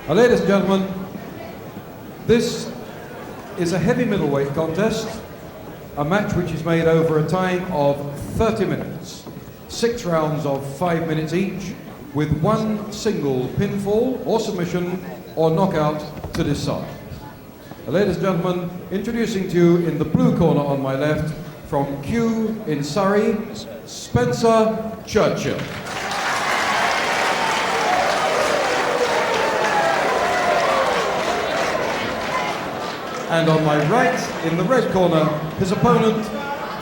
Ladies and gentlemen, this is a heavy middleweight contest, a match which is made over a time of 30 minutes, 6 rounds of 5 minutes each, with one single pinfall or submission or knockout to decide. Ladies and gentlemen, introducing to you in the blue corner on my left, from Q in Surrey, Spencer Churchill. And on my right, in the red corner, his opponent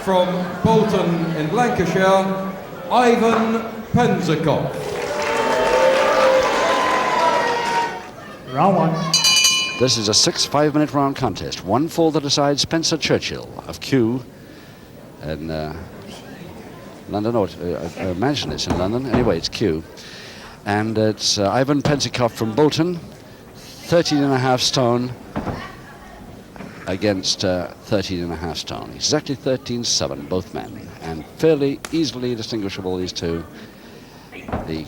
from Bolton in Lancashire, Ivan Penzecoff. Round one. This is a 6 5-minute round contest. One fall to decide. Spencer Churchill of Q in London. I imagine it's in London. Anyway, it's Q. And it's Ivan Penzecoff from Bolton, 13.5 stone against 13.5 stone. Exactly 13-7, both men. And fairly easily distinguishable, these two. The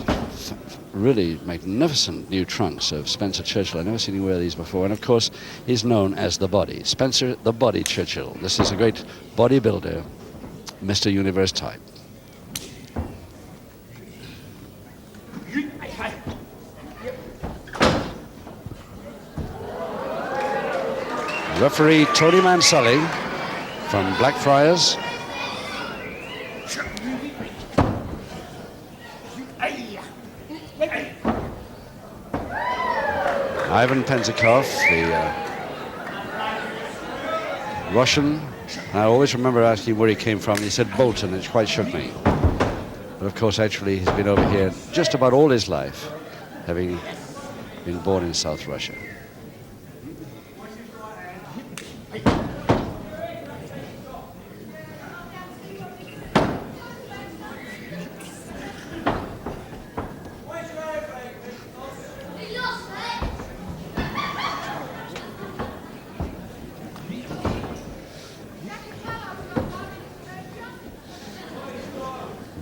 really magnificent new trunks of Spencer Churchill. I've never seen him wear these before. And of course, he's known as the Body. Spencer the Body Churchill. This is a great bodybuilder, Mr. Universe type. Referee Tony Manselli from Blackfriars. Ivan Penzecoff, the Russian. I always remember asking where he came from. He said Bolton, it quite shook me. But of course, actually, he's been over here just about all his life, having been born in South Russia.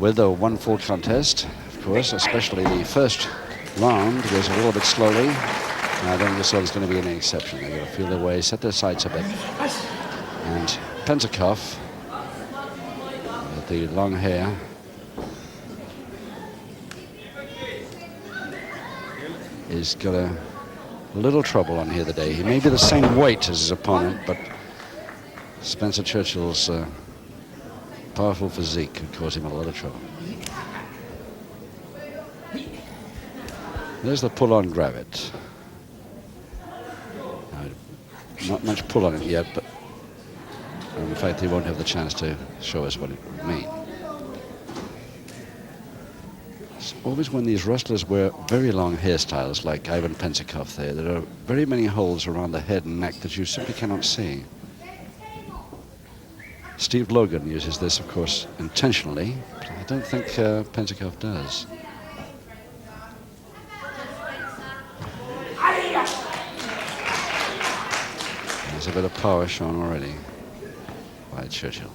With a one-fall contest, of course, especially the first round goes a little bit slowly. And I don't think this one's going to be any exception. They're going to feel their way, set their sights a bit. And Penzecoff, with the long hair, is got a little trouble on here today. He may be the same weight as his opponent, but Spencer Churchill's powerful physique could cause him a lot of trouble. There's the pull on, grab it. Not much pull on it yet, but in fact he won't have the chance to show us what it would mean. It's always when these wrestlers wear very long hairstyles like Ivan Penzecoff there are very many holes around the head and neck that you simply cannot see. Steve Logan uses this, of course, intentionally, but I don't think Penzecoff does. There's a bit of power shown already by Churchill.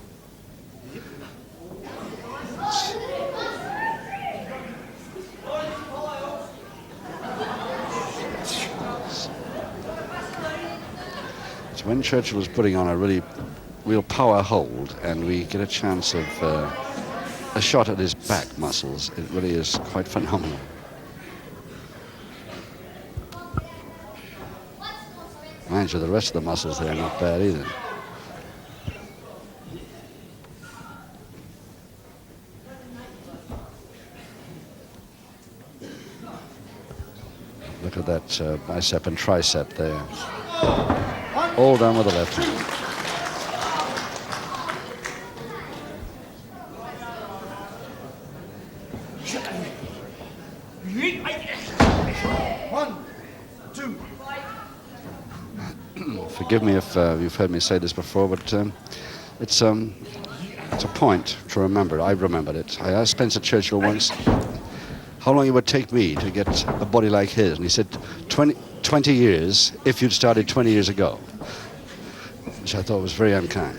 It's when Churchill is putting on a real power hold, and we get a chance of a shot at his back muscles. It really is quite phenomenal. Mind you, the rest of the muscles there are not bad either. Look at that bicep and tricep there. All done with the left hand. Forgive me if you've heard me say this before, but it's a point to remember. I remembered it. I asked Spencer Churchill once how long it would take me to get a body like his, and he said 20 years if you'd started 20 years ago, which I thought was very unkind.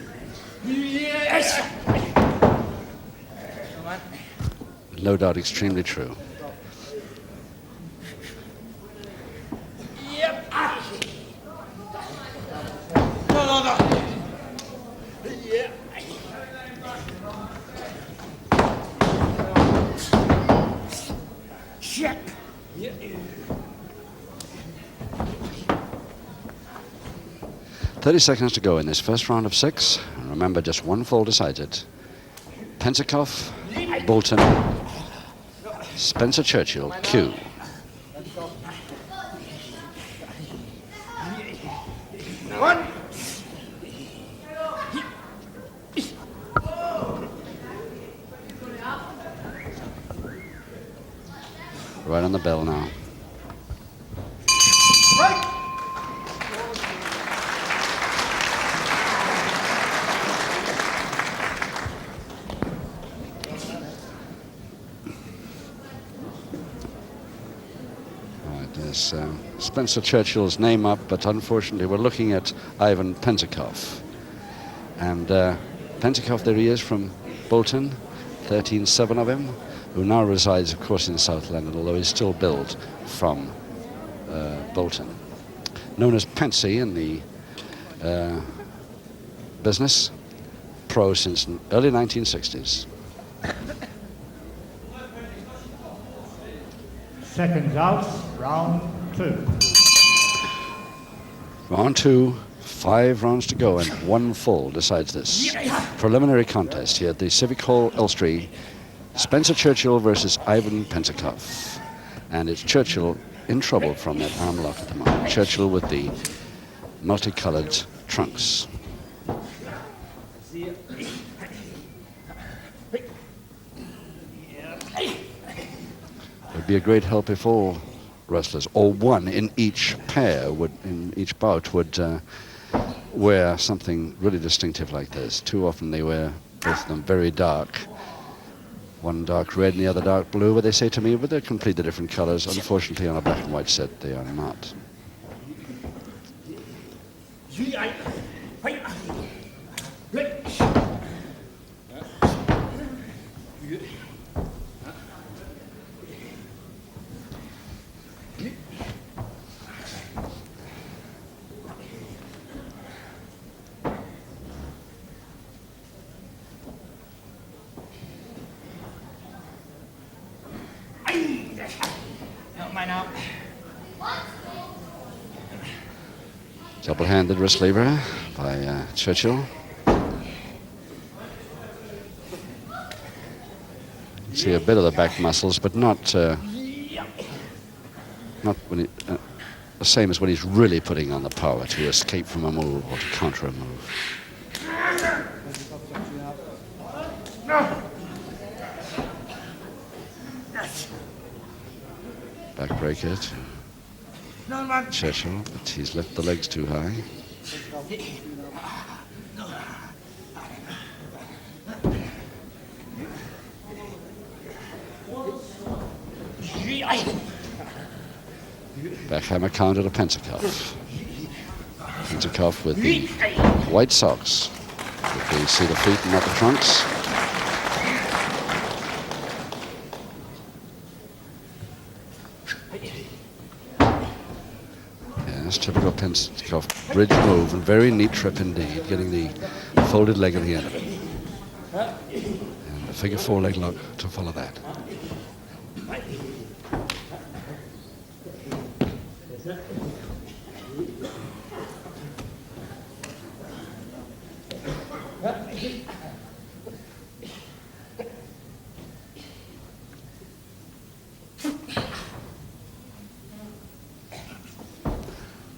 No doubt extremely true. 30 seconds to go in this first round of 6. And remember, just one fall decided. Penzecoff, Bolton, Spencer Churchill, Q. Right on the bell now. There's Spencer Churchill's name up, but unfortunately we're looking at Ivan Penzecoff. And Penzecoff, there he is from Bolton, 13-7 of him, who now resides, of course, in South London, although he's still billed from Bolton. Known as Pensy in the business, pro since early 1960s. Seconds out, round 2. Round 2, 5 rounds to go, and one fall decides this preliminary contest here at the Civic Hall, Elstree. Spencer Churchill versus Ivan Penzecoff. And it's Churchill in trouble from that arm lock at the moment. Churchill with the multicolored trunks. Would be a great help if all wrestlers, or one in each pair, in each bout, would wear something really distinctive like this. Too often they wear, both of them, very dark. One dark red and the other dark blue, but they say to me, but they're completely different colors. Unfortunately, on a black and white set, they are not. Double-handed wrist lever by Churchill. See a bit of the back muscles, but not when it, the same as when he's really putting on the power to escape from a move or to counter a move. Backbreaker to Churchill, but he's left the legs too high. Backhammer counter to Penzecoff. Penzecoff with the white socks. With the seat of feet and not the trunks. Yes, typical Penzecoff bridge move, and very neat trip indeed, getting the folded leg at the end of it. And the figure 4 leg lock to follow that.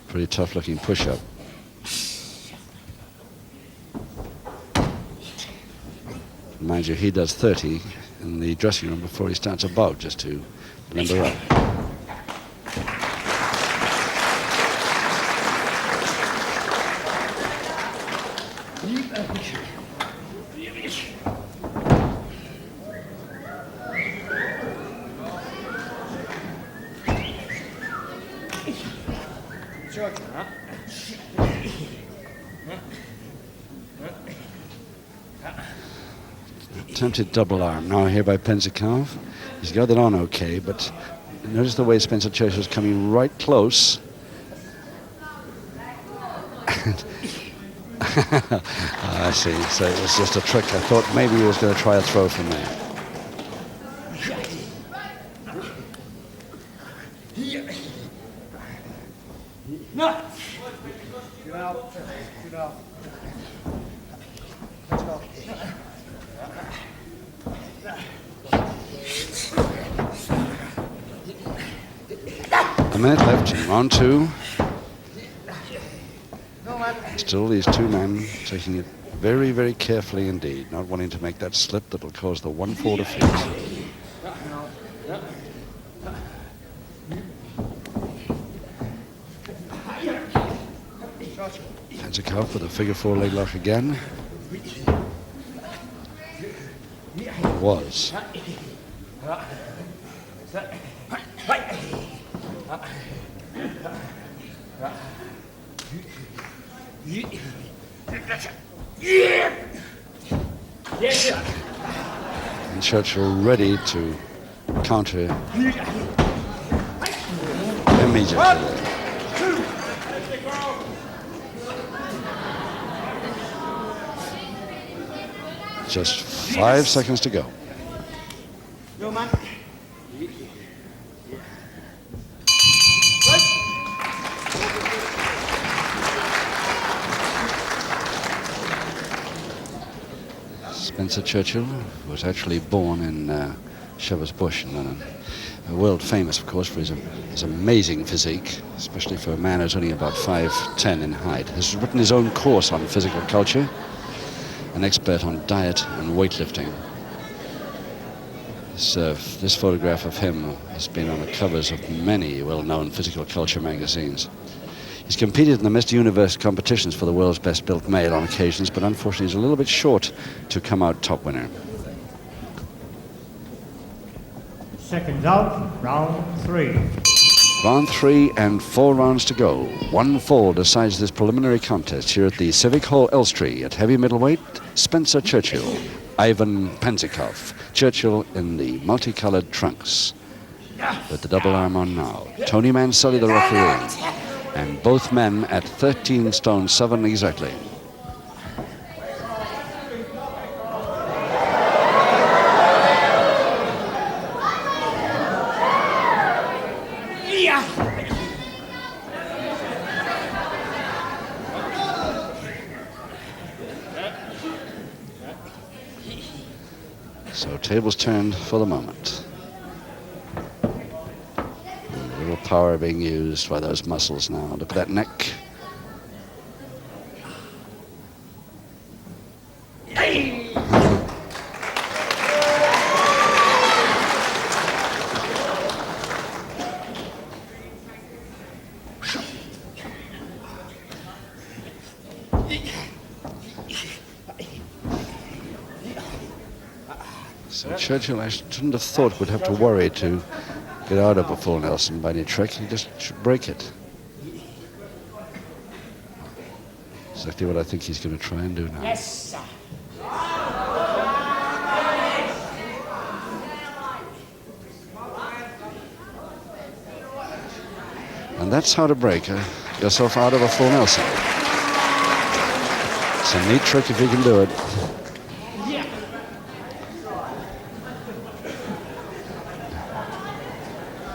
Pretty tough looking push-up. Mind you, he does 30 in the dressing room before he starts a bout, just to limber up. Attempted double arm now here by Penzecoff. He's got it on okay, but notice the way Spencer Churchill's coming right close. I see, so it was just a trick. I thought maybe he was going to try a throw from there. A minute left in round 2. Still these two men taking it very, very carefully indeed, not wanting to make that slip that will cause the 1-4 defeat. Penzecoff with a figure 4 leg lock again. Was. And Churchill ready to counter immediately. Just 5 seconds to go. Churchill was actually born in Shepherd's Bush in London. World famous, of course, for his amazing physique, especially for a man who's only about 5'10" in height. Has written his own course on physical culture, an expert on diet and weightlifting. This photograph of him has been on the covers of many well-known physical culture magazines. He's competed in the Mr. Universe competitions for the world's best built male on occasions, but unfortunately he's a little bit short to come out top winner. Seconds out, round 3. Round 3 and 4 rounds to go. 1-4 decides this preliminary contest here at the Civic Hall Elstree at heavy middleweight. Spencer Churchill, Ivan Penzecoff. Churchill in the multicolored trunks with the double arm on now. Tony Manselli, the referee. And both men at 13 stone 7 exactly. So tables turned for the moment. Power being used by those muscles now. Look at that neck. So Churchill, I shouldn't have thought, would have to worry to get out of a full Nelson by any trick. He just should break it. Exactly what I think he's going to try and do now. Yes, sir. And that's how to break yourself out of a full Nelson. It's a neat trick if you can do it.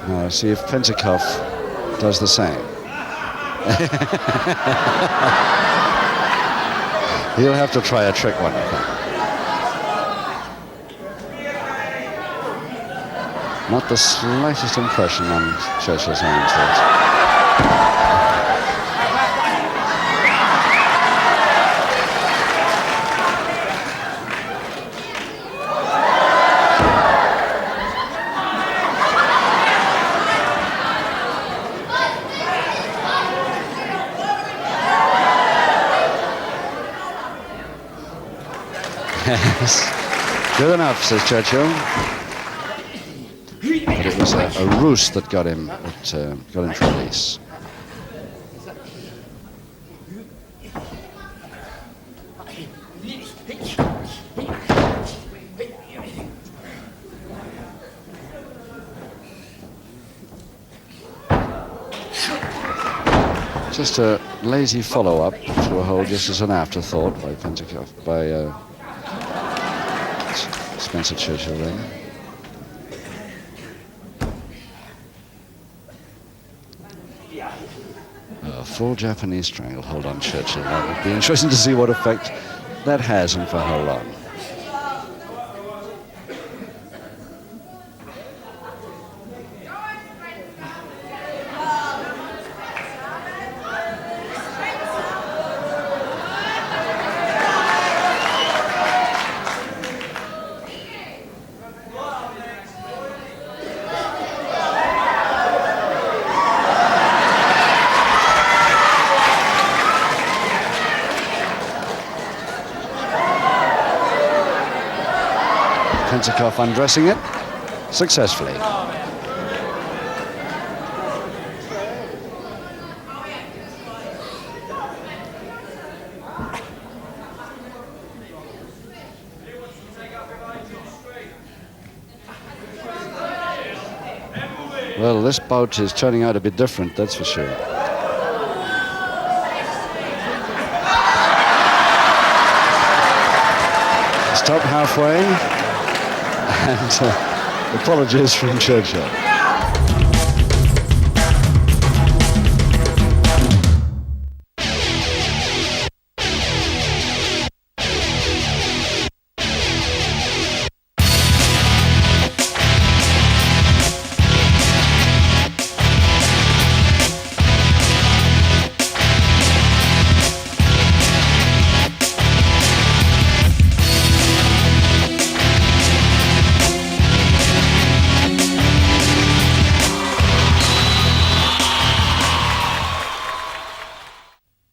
Now, see if Penzecoff does the same. He'll have to try a trick one, I think. Not the slightest impression on Churchill's hands there. Good enough, says Churchill. But it was a ruse that got him to release. Just a lazy follow-up to a hold, just as an afterthought by Penzecoff, by Spencer Churchill then. A full Japanese stranglehold on Churchill. That would be interesting to see what effect that has and for how long. Penzecoff undressing it successfully. Well, this bout is turning out a bit different, that's for sure. Stop halfway. And apologies from Churchill.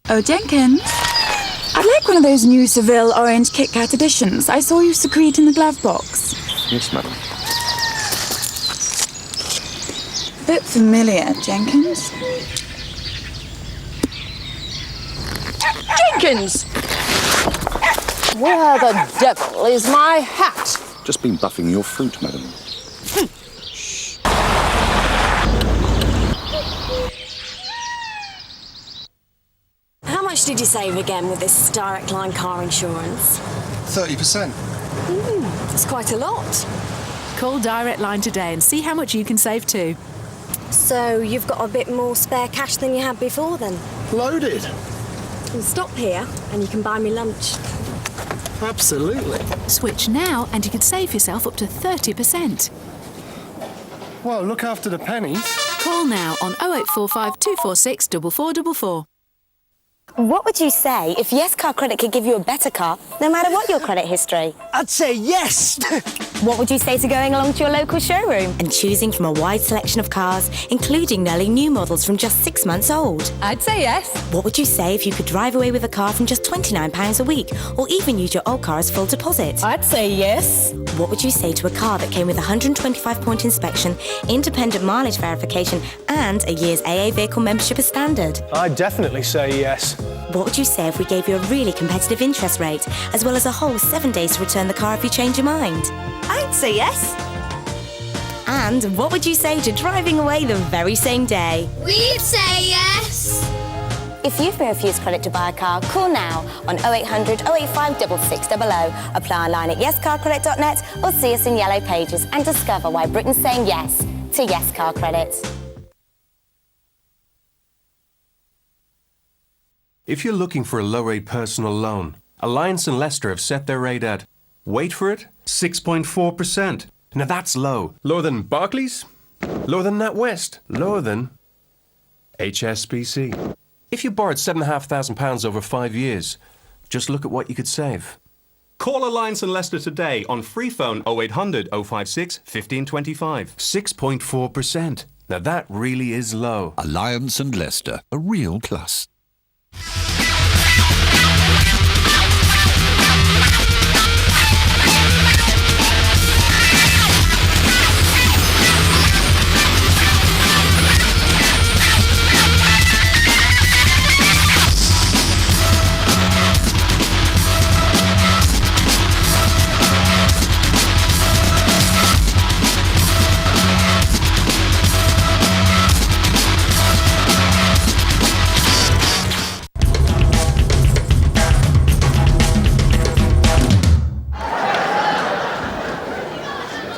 Oh, Jenkins, I'd like one of those new Seville orange Kit Kat editions I saw you secrete in the glove box. Yes, madam. Bit familiar, Jenkins. Jenkins! Where the devil is my hat? Just been buffing your fruit, madam. How much did you save again with this direct line car insurance? 30%. That's quite a lot. Call Direct Line today and see how much you can save too. So you've got a bit more spare cash than you had before then? Loaded. Well, stop here and you can buy me lunch. Absolutely. Switch now and you could save yourself up to 30%. Well, look after the pennies. Call now on 0845 246 4444. What would you say if Yes Car Credit could give you a better car, no matter what your credit history? I'd say yes! What would you say to going along to your local showroom and choosing from a wide selection of cars, including nearly new models from just 6 months old? I'd say yes. What would you say if you could drive away with a car from just £29 a week, or even use your old car as full deposit? I'd say yes. What would you say to a car that came with a 125-point inspection, independent mileage verification, and a year's AA vehicle membership as standard? I'd definitely say yes. What would you say if we gave you a really competitive interest rate, as well as a whole 7 days to return the car if you change your mind? I'd say yes. And what would you say to driving away the very same day? We'd say yes. If you've been refused credit to buy a car, call now on 0800 085 6600. Apply online at yescarcredit.net or see us in Yellow Pages and discover why Britain's saying yes to Yes Car Credit. If you're looking for a low-rate personal loan, Alliance and Leicester have set their rate at, wait for it, 6.4%. Now that's low. Lower than Barclays, lower than NatWest, lower than HSBC. If you borrowed £7,500 over 5 years, just look at what you could save. Call Alliance and Leicester today on free phone 0800 056 1525. 6.4%. Now that really is low. Alliance and Leicester, a real plus.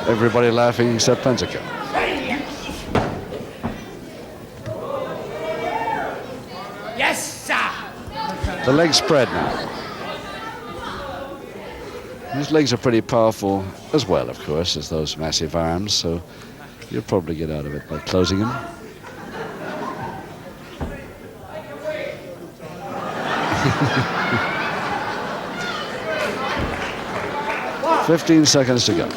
Everybody laughing except Penzecoff. The leg spread now. His legs are pretty powerful as well, of course, as those massive arms, so you'll probably get out of it by closing him. "15 seconds to go."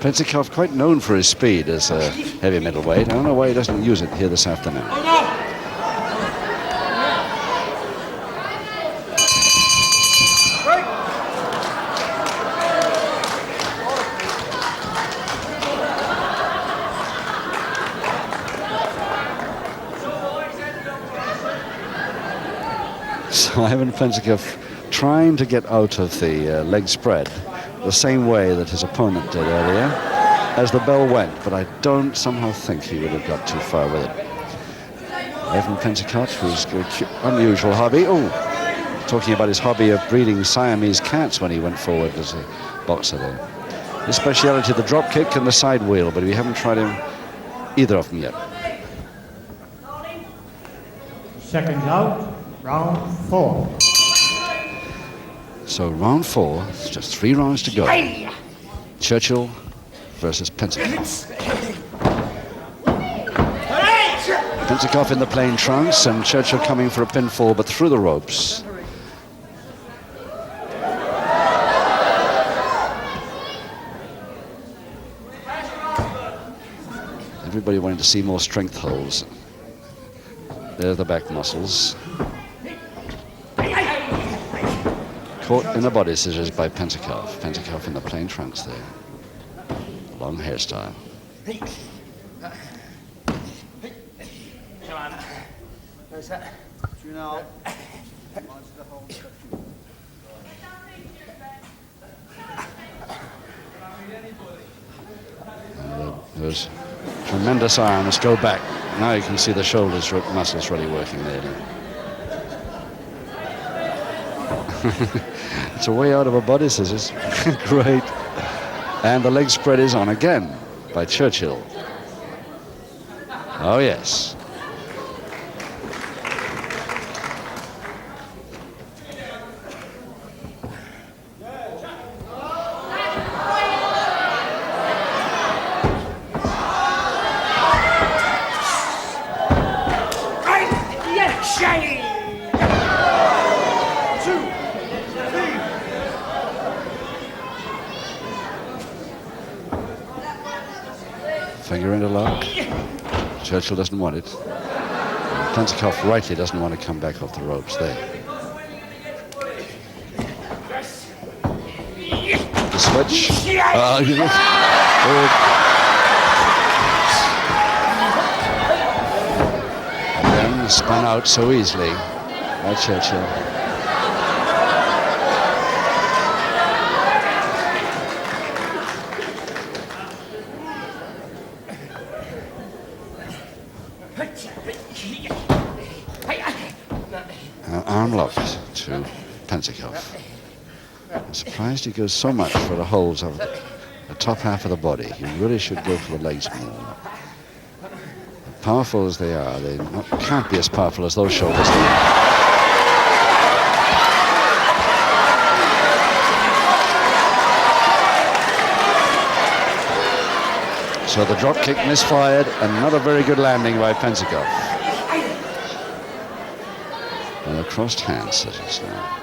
Penzecoff, quite known for his speed as a heavy middleweight. I don't know why he doesn't use it here this afternoon. So Ivan Penzecoff trying to get out of the leg spread the same way that his opponent did earlier as the bell went, but I don't somehow think he would have got too far with it. Ivan Penzecoff, whose unusual hobby, talking about his hobby of breeding Siamese cats when he went forward as a boxer there. His speciality, the drop kick and the side wheel, but we haven't tried either of them yet. Seconds out, round 4. So round 4, it's just 3 rounds to go. Churchill versus Penzecoff. Penzecoff in the plain trunks and Churchill coming for a pinfall, but through the ropes. Everybody wanting to see more strength holds. There's the back muscles. Caught in the body scissors by Penzecoff. Penzecoff in the plain trunks there. Long hairstyle. Come on. Where's that? Do you know? Those tremendous arms go back. Now you can see the shoulders muscles really working there. It's a way out of a body scissors. Great. And the leg spread is on again by Churchill. Oh, yes. Finger into lock. Churchill doesn't want it. Penzecoff rightly doesn't want to come back off the ropes there. The switch. And then spun out so easily by Churchill. Arm locked to Penzecoff. I'm surprised he goes so much for the holds of the top half of the body. He really should go for the legs more. Powerful as they are, they can't be as powerful as those shoulders. So the drop kick misfired, and not a very good landing by Penzecoff. And the crossed hand scissors now.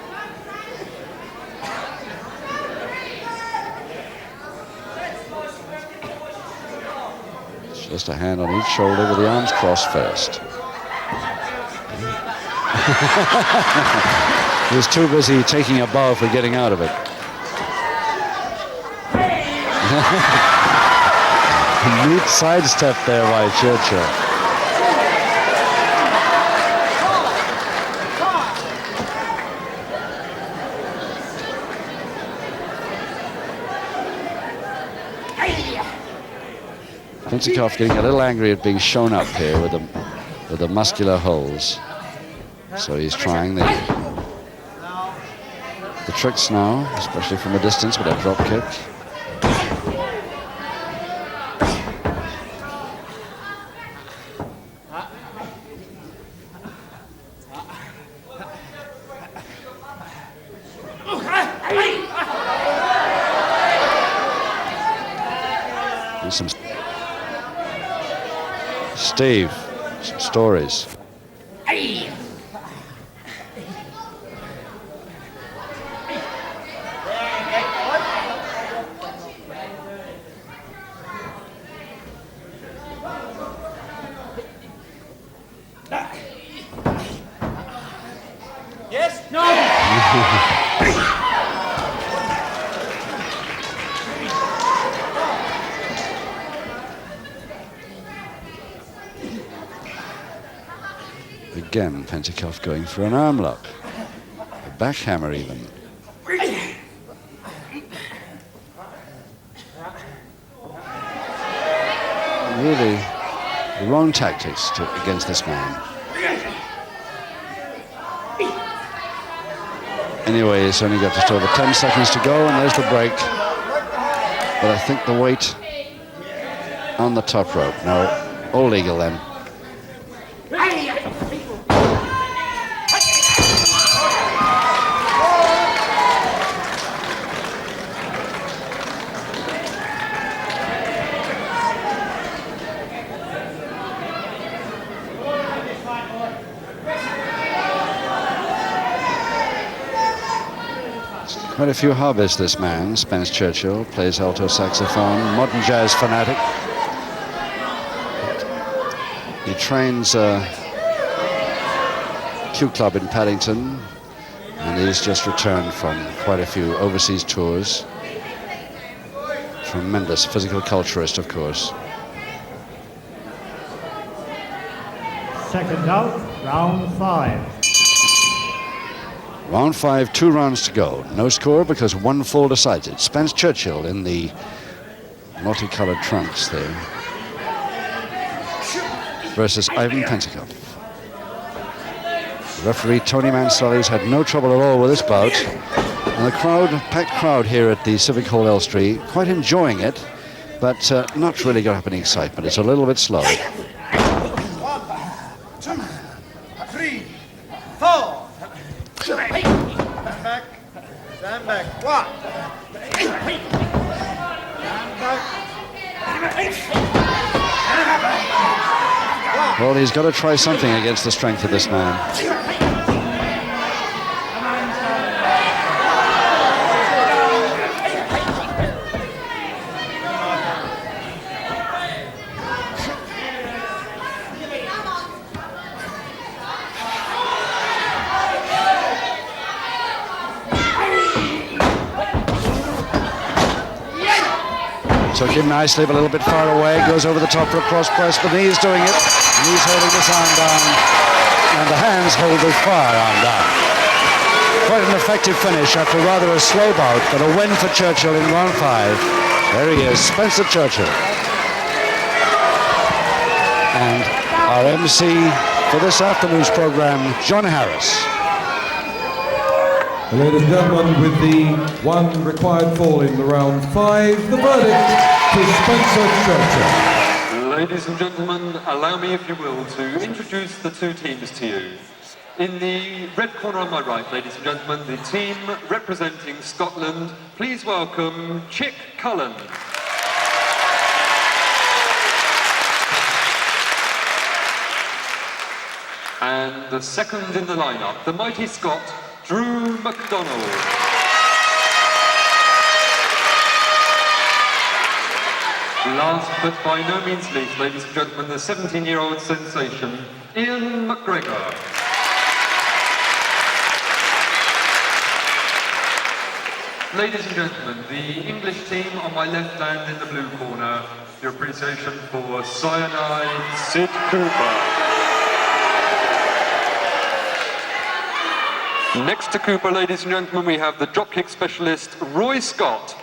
It's just a hand on each shoulder with the arms crossed first. He was too busy taking a bow for getting out of it. Neat sidestep there by Churchill. Penzecoff getting a little angry at being shown up here with the muscular holes. So he's trying the tricks now, especially from a distance with a drop kick. There's some Steve, some stories. Yes? No! Again, Penzecoff going for an arm lock. A backhammer even. Really, the wrong tactics against this man. Anyway, it's only got just over 10 seconds to go, and there's the break. But I think the weight on the top rope. No, all legal then. Quite a few hobbies, this man. Spence Churchill plays alto saxophone, modern jazz fanatic. He trains Q Club in Paddington, and he's just returned from quite a few overseas tours. Tremendous physical culturist, of course. Second out, round 5. Round 5, 2 rounds to go. No score because one fall decides it. Spence Churchill in the multicolored trunks there versus Ivan Penzecoff. Referee Tony Manstelli's had no trouble at all with this bout. And the crowd, packed crowd here at the Civic Hall Elstree, quite enjoying it, but not really got up any excitement. It's a little bit slow. 1, 2, 3, 4. Stand back. Stand back. 1. Stand back. Well, he's got to try something against the strength of this man. Took him nicely, but a little bit far away. Goes over the top for a cross press, but he's doing it. And he's holding this arm down, and the hands hold the firearm down. Quite an effective finish after rather a slow bout, but a win for Churchill in round 5. There he is, Spencer Churchill. And our MC for this afternoon's program, John Harris. Ladies and gentlemen, with the one required fall in the round 5, the verdict to Spencer Churchill. Ladies and gentlemen, allow me, if you will, to introduce the two teams to you. In the red corner on my right, ladies and gentlemen, the team representing Scotland, please welcome Chic Cullen. And the second in the lineup, the mighty Scot, Drew McDonald. Last but by no means least, ladies and gentlemen, the 17-year-old sensation, Ian McGregor. Ladies and gentlemen, the English team on my left hand in the blue corner, your appreciation for Cyanide, Sid Cooper. Next to Cooper, ladies and gentlemen, we have the dropkick specialist, Roy Scott.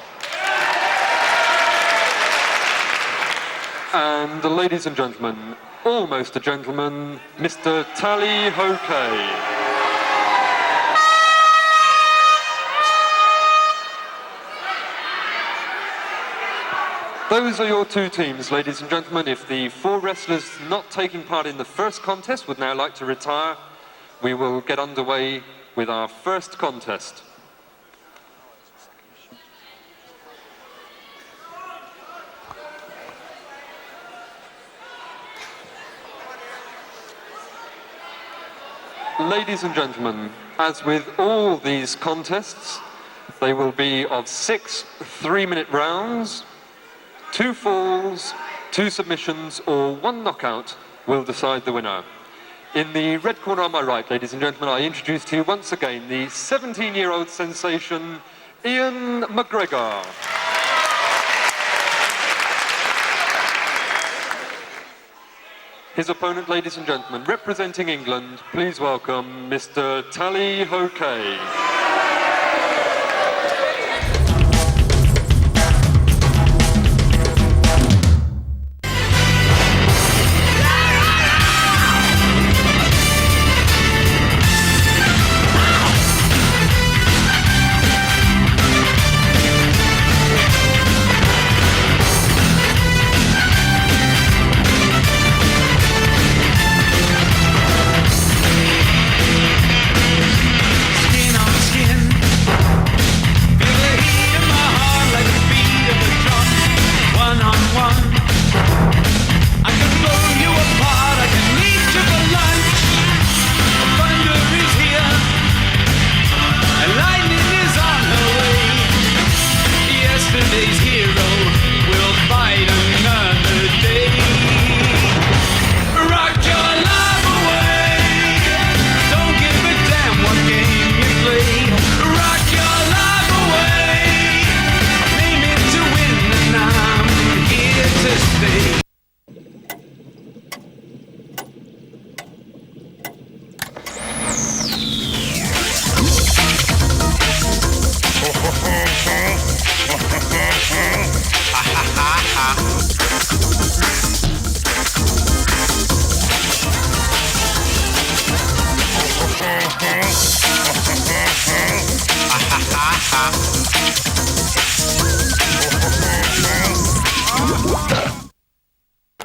And ladies and gentlemen, almost a gentleman, Mr. Tally Kaye. Those are your two teams, ladies and gentlemen. If the 4 wrestlers not taking part in the first contest would now like to retire, we will get underway with our first contest. ladies and gentlemen, as with all these contests, they will be of 6 3-minute rounds. 2 falls, 2 submissions, or 1 knockout will decide the winner. In the red corner on my right, ladies and gentlemen, I introduce to you once again the 17-year-old sensation, Ian McGregor. His opponent, ladies and gentlemen, representing England, please welcome Mr. Tally Ho Kaye.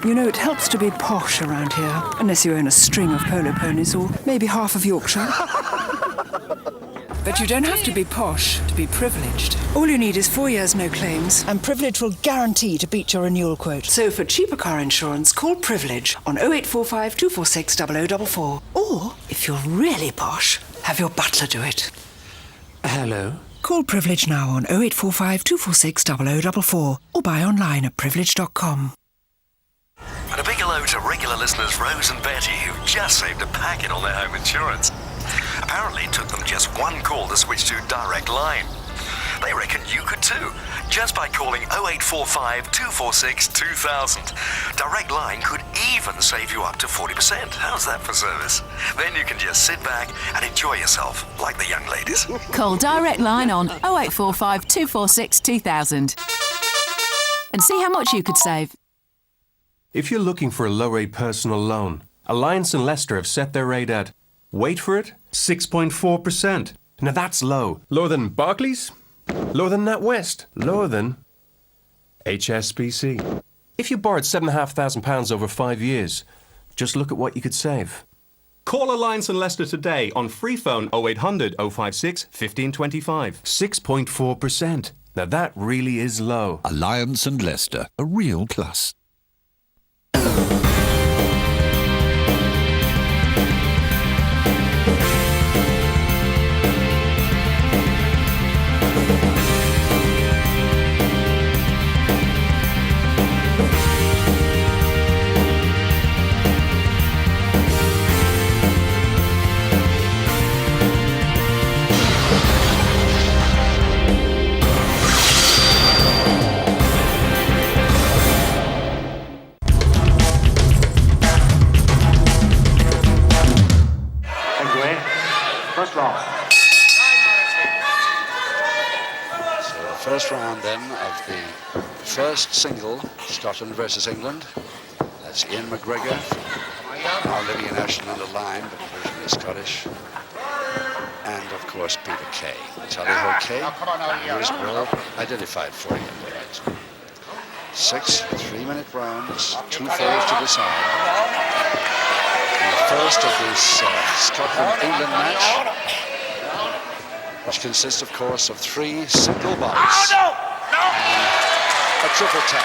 You know, it helps to be posh around here, unless you own a string of polo ponies or maybe half of Yorkshire. But you don't have to be posh to be privileged. All you need is 4 years no claims, and Privilege will guarantee to beat your renewal quote. So for cheaper car insurance, call Privilege on 0845 246 0044. Or, if you're really posh, have your butler do it. Hello? Call Privilege now on 0845 246 0044 or buy online at privilege.com. And a big hello to regular listeners Rose and Betty, who just saved a packet on their home insurance. Apparently it took them just 1 call to switch to Direct Line. They reckon you could too, just by calling 0845 246 2000. Direct Line could even save you up to 40%. How's that for service? Then you can just sit back and enjoy yourself, like the young ladies. Call Direct Line on 0845 246 2000 and see how much you could save. If you're looking for a low-rate personal loan, Alliance and Leicester have set their rate at, wait for it, 6.4%. Now that's low. Lower than Barclays? Lower than NatWest? Lower than HSBC. If you borrowed £7,500 over 5 years, just look at what you could save. Call Alliance and Leicester today on free phone 0800 056 1525. 6.4%. Now that really is low. Alliance and Leicester, a real plus. First round then of the first single, Scotland versus England. That's Ian McGregor, now living in Ashton-under-Lyne, but originally Scottish. And of course Peter Kaye. Tally Ho Kaye, here is well identified for you. 6 3-minute rounds, 2 falls to decide. And the first of this Scotland-England match, which consists, of course, of 3 single bouts and a triple tap.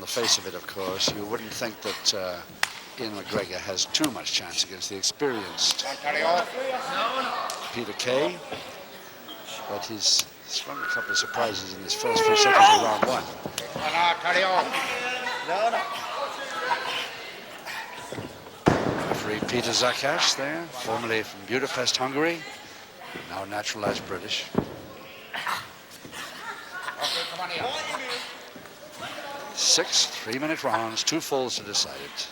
face of it, of course, you wouldn't think that Ian McGregor has too much chance against the experienced Peter Kaye, but he's sprung a couple of surprises in his first few seconds of round one. Referee Peter Zakash there, formerly from Budapest, Hungary, now naturalized British. 6 3-minute rounds, 2 falls to decide it.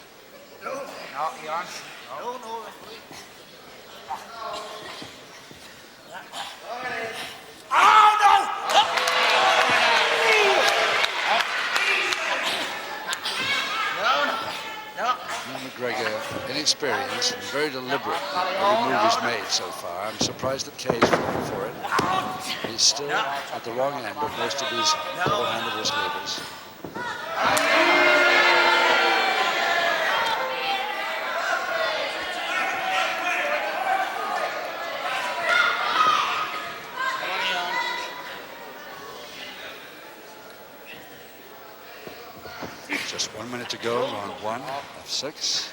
McGregor, inexperienced and very deliberate. Every move he's made so far. I'm surprised that Kaye's falling for it. He's still at the wrong end of most of these double-handed wrist levers. Just 1 minute to go, round 1 of 6.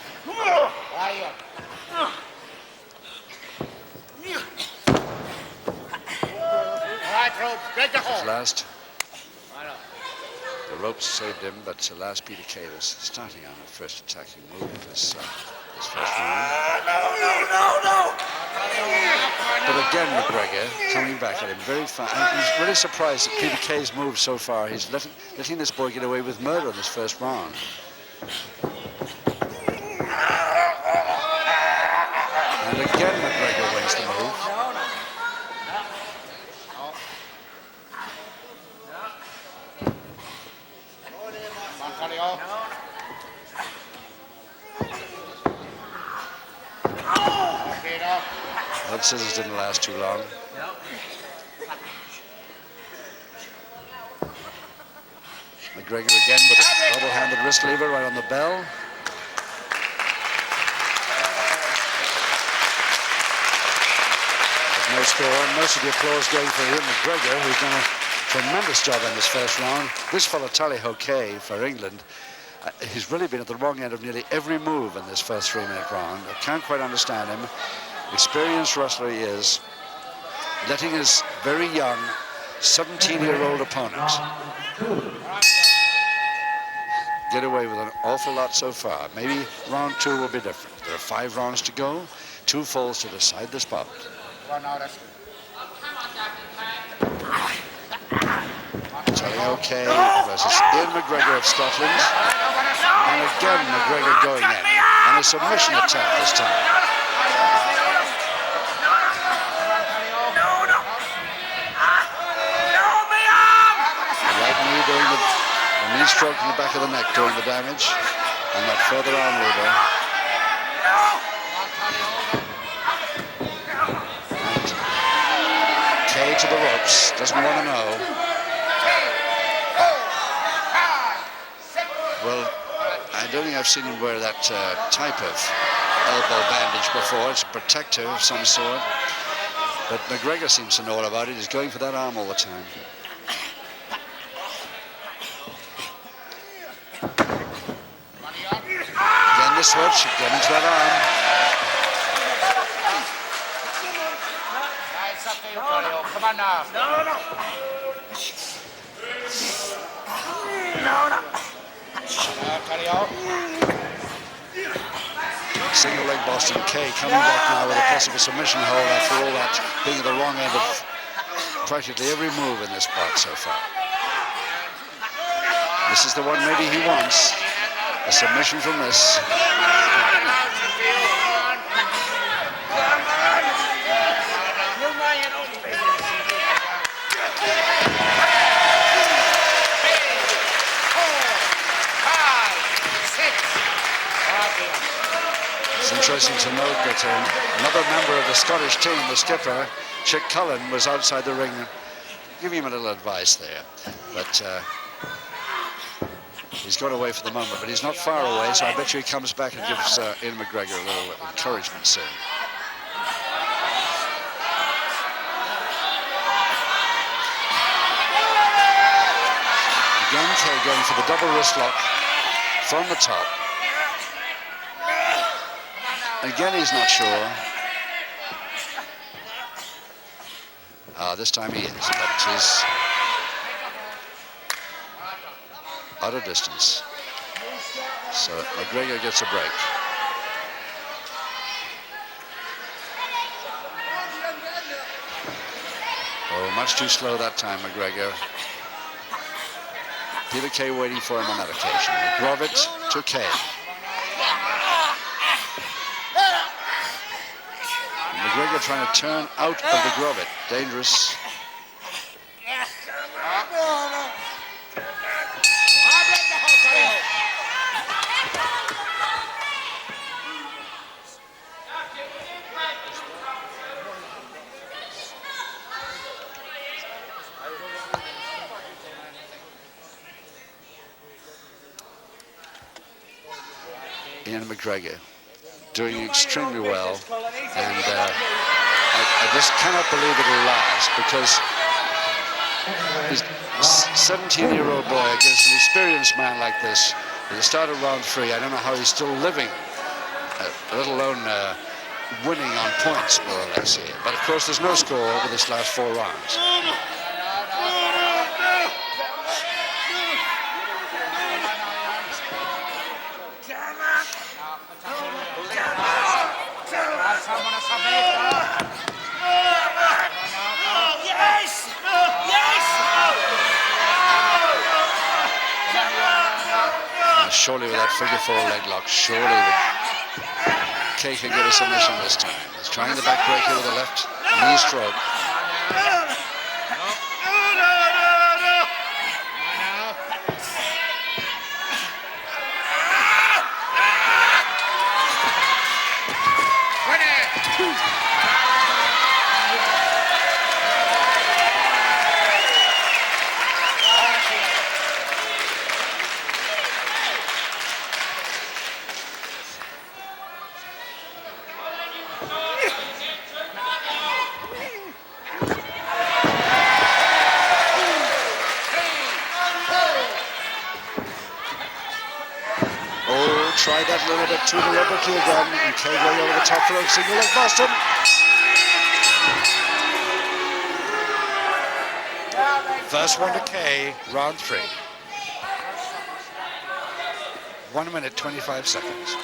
At last, the ropes saved him, but at last Peter Kaye was starting on the first attacking move of this first round. But again, McGregor coming back at him very fast. He's really surprised at Peter Kaye's moves so far. He's letting this boy get away with murder in this first round. And again, McGregor wins the move. That scissors didn't last too long. McGregor again with a double-handed wrist lever right on the bell. There's no score. Most of the applause going for Ian McGregor, who's done a tremendous job in this first round. This fellow Tally-Ho Kaye for England, he's really been at the wrong end of nearly every move in this first 3-minute round. I can't quite understand him. Experienced wrestler he is, letting his very young 17-year-old opponent get away with an awful lot so far. Maybe round 2 will be different. There are 5 rounds to go, 2 falls to decide the spot. Tally-Ho Kaye versus Ian McGregor of Scotland. And again, McGregor going in. And a submission attempt this time. Right knee doing the knee stroke in the back of the neck doing the damage. And that further arm lever. And Kaye to the ropes. Doesn't want to know. Well, I don't think I've seen him wear that type of elbow bandage before. It's a protector of some sort. But McGregor seems to know all about it. He's going for that arm all the time. Again, the switch, again into that arm. Come on now. No. Single leg Boston. Kaye coming back now with a possible submission hold after all that, being at the wrong end of practically every move in this part so far. This is the one maybe he wants. A submission from this. It's interesting to note that another member of the Scottish team, the skipper, Chic Cullen, was outside the ring. Give him a little advice there. But he's got away for the moment, but he's not far away, so I bet you he comes back and gives Ian McGregor a little encouragement soon. Again, Kaye going for the double wrist lock from the top. Again, he's not sure. This time he is, but he's out of distance. So McGregor gets a break. Oh, much too slow that time, McGregor. Peter Kaye waiting for him on that occasion. McGregor to Kaye. McGregor trying to turn out of the Grovet. Dangerous. Ian McGregor doing extremely well, and I just cannot believe it'll last, because he's a 17-year-old boy against an experienced man like this. At the start of round 3, I don't know how he's still living, let alone winning on points, more or less here. But of course, there's no score over this last 4 rounds. Surely with that figure 4 leg lock, surely Kaye can get a submission this time. He's trying the back breaker with a left knee stroke. Tried that a little bit too deliberately again, and Kaye going over the top for a single leg Boston. First one to Kaye, round 3. 1 minute, 25 seconds.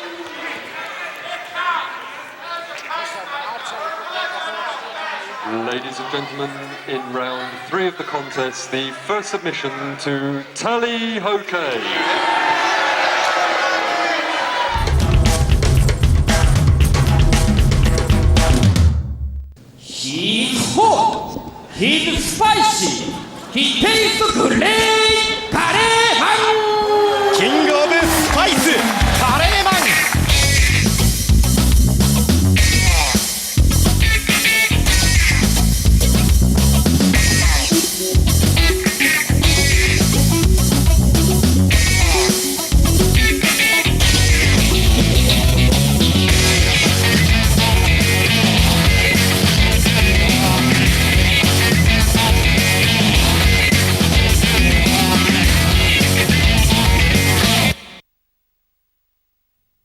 Ladies and gentlemen, in round 3 of the contest, the first submission to Tally Kaye. He's hot, he's spicy, he tastes great! Curry man! King of Spice! Curry man!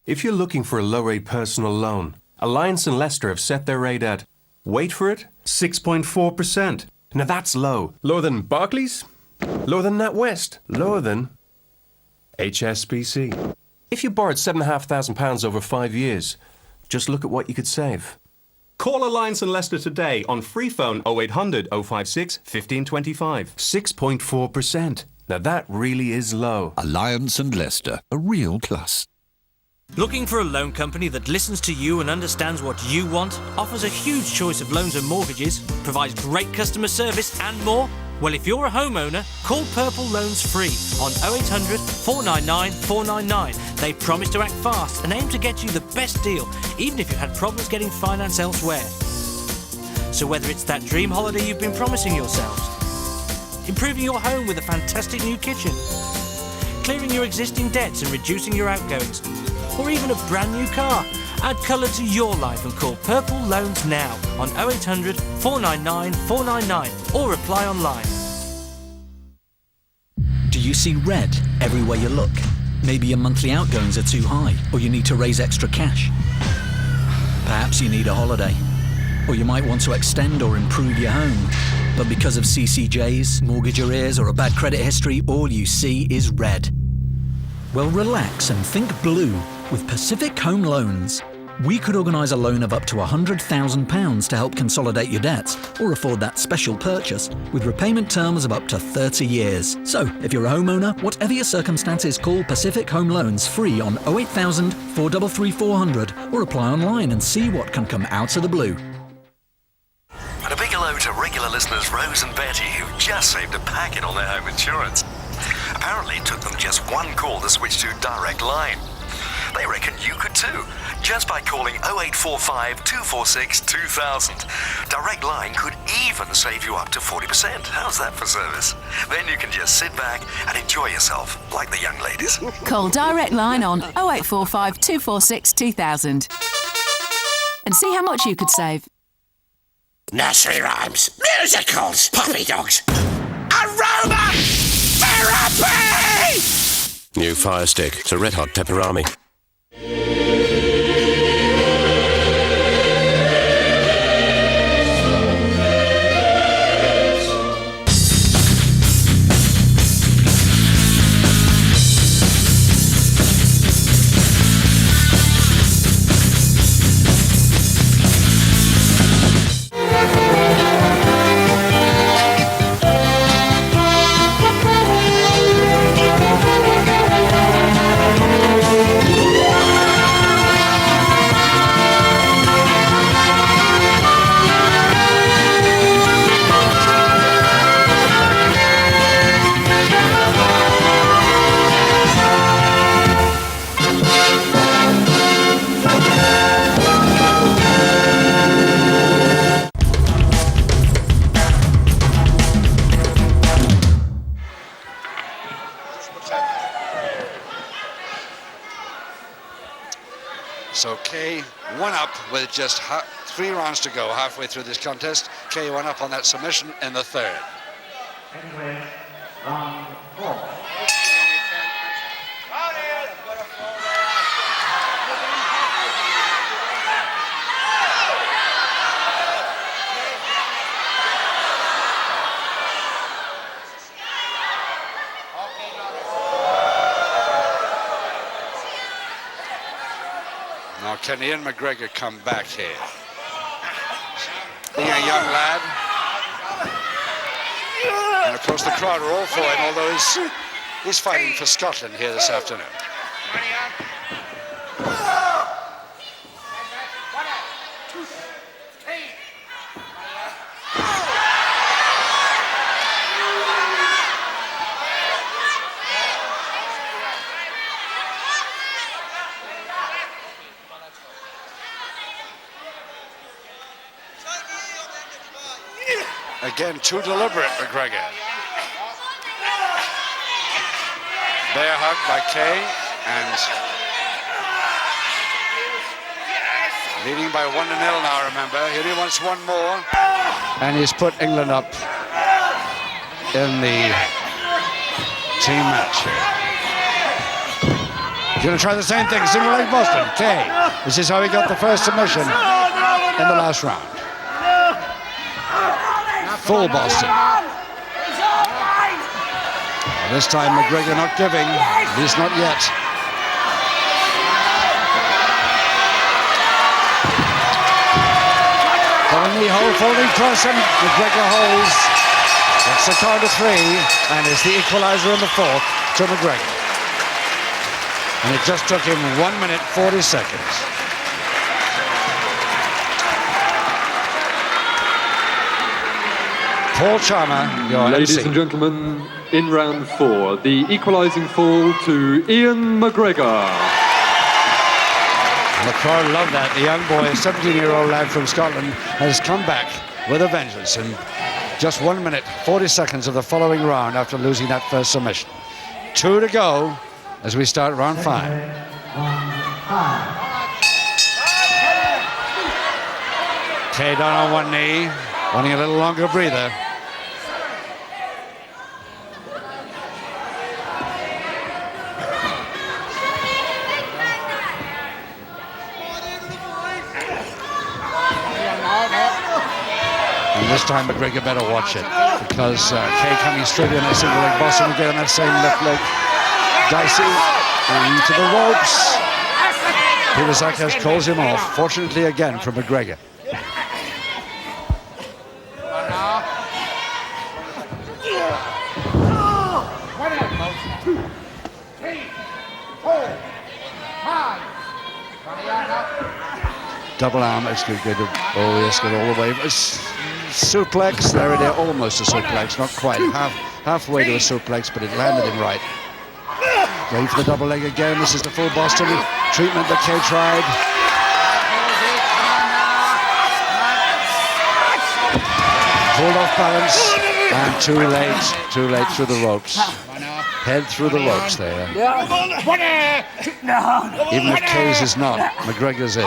If you're looking for a low-rate personal loan, Alliance and Leicester have set their rate at, wait for it, 6.4%. Now that's low. Lower than Barclays? Lower than NatWest? Lower than HSBC. If you borrowed £7,500 over 5 years, just look at what you could save. Call Alliance and Leicester today on free phone 0800 056 1525. 6.4%. Now that really is low. Alliance and Leicester, a real plus. Looking for a loan company that listens to you and understands what you want, offers a huge choice of loans and mortgages, provides great customer service and more? Well, if you're a homeowner, call Purple Loans free on 0800 499 499. They promise to act fast and aim to get you the best deal, even if you've had problems getting finance elsewhere. So whether it's that dream holiday you've been promising yourselves, improving your home with a fantastic new kitchen, clearing your existing debts and reducing your outgoings, or even a brand new car, add colour to your life and call Purple Loans now on 0800 499 499 or apply online. Do you see red everywhere you look? Maybe your monthly outgoings are too high, or you need to raise extra cash. Perhaps you need a holiday, or you might want to extend or improve your home. But because of CCJs, mortgage arrears, or a bad credit history, all you see is red. Well, relax and think blue with Pacific Home Loans. We could organise a loan of up to £100,000 to help consolidate your debts or afford that special purchase with repayment terms of up to 30 years. So, if you're a homeowner, whatever your circumstances, call Pacific Home Loans free on 08000 433 400 or apply online and see what can come out of the blue. And a big hello to regular listeners Rose and Betty, who just saved a packet on their home insurance. Apparently it took them just one call to switch to Direct Line. They reckon you could too, just by calling 0845 246 2000. Direct Line could even save you up to 40%. How's that for service? Then you can just sit back and enjoy yourself, like the young ladies. Call Direct Line on 0845 246 2000 and see how much you could save. Nursery rhymes, musicals, puppy dogs, aroma therapy! New Fire Stick. It's a red hot pepperami. So Kaye one up with just 3 rounds to go, halfway through this contest. Kaye one up on that submission in the third. Round 4. Now can Ian McGregor come back here? Being a young lad. And of course the crowd are all for him, although he's fighting for Scotland here this afternoon. Again, too deliberate, McGregor. Bear hug by Kaye, and leading by 1-0 now, remember. He only wants one more. And he's put England up in the team match here. He's going to try the same thing, single leg Boston. Kaye. This is how he got the first submission in the last round. Full Boston. This time McGregor not giving, at least not yet. For a knee hold, folding cross, and McGregor holds. That's the count of 3, and it's the equalizer in the fourth to McGregor. And it just took him 1 minute 40 seconds. Paul Charmer, your Ladies MC. and gentlemen, in round 4, the equalising fall to Ian McGregor. And the crowd love that. The young boy, a 17-year-old lad from Scotland, has come back with a vengeance in just 1 minute, 40 seconds of the following round after losing that first submission. 2 to go as we start round 5. Kaye down on one knee, wanting a little longer breather. And this time McGregor better watch it, because Kaye coming straight in a single leg Boston again on that same left leg. Dicey and to the ropes. Peter Zakas calls him off, fortunately again for McGregor. Double arm, it's good. Oh, yes, good all the way. Suplex, there it is, almost a suplex, not quite, halfway to a suplex, but it landed him right. Going for the double leg again, this is the full Boston treatment that Kaye tried. Pulled off balance, and too late through the ropes. Head through the ropes there. Even if Kaye's is not, McGregor's is.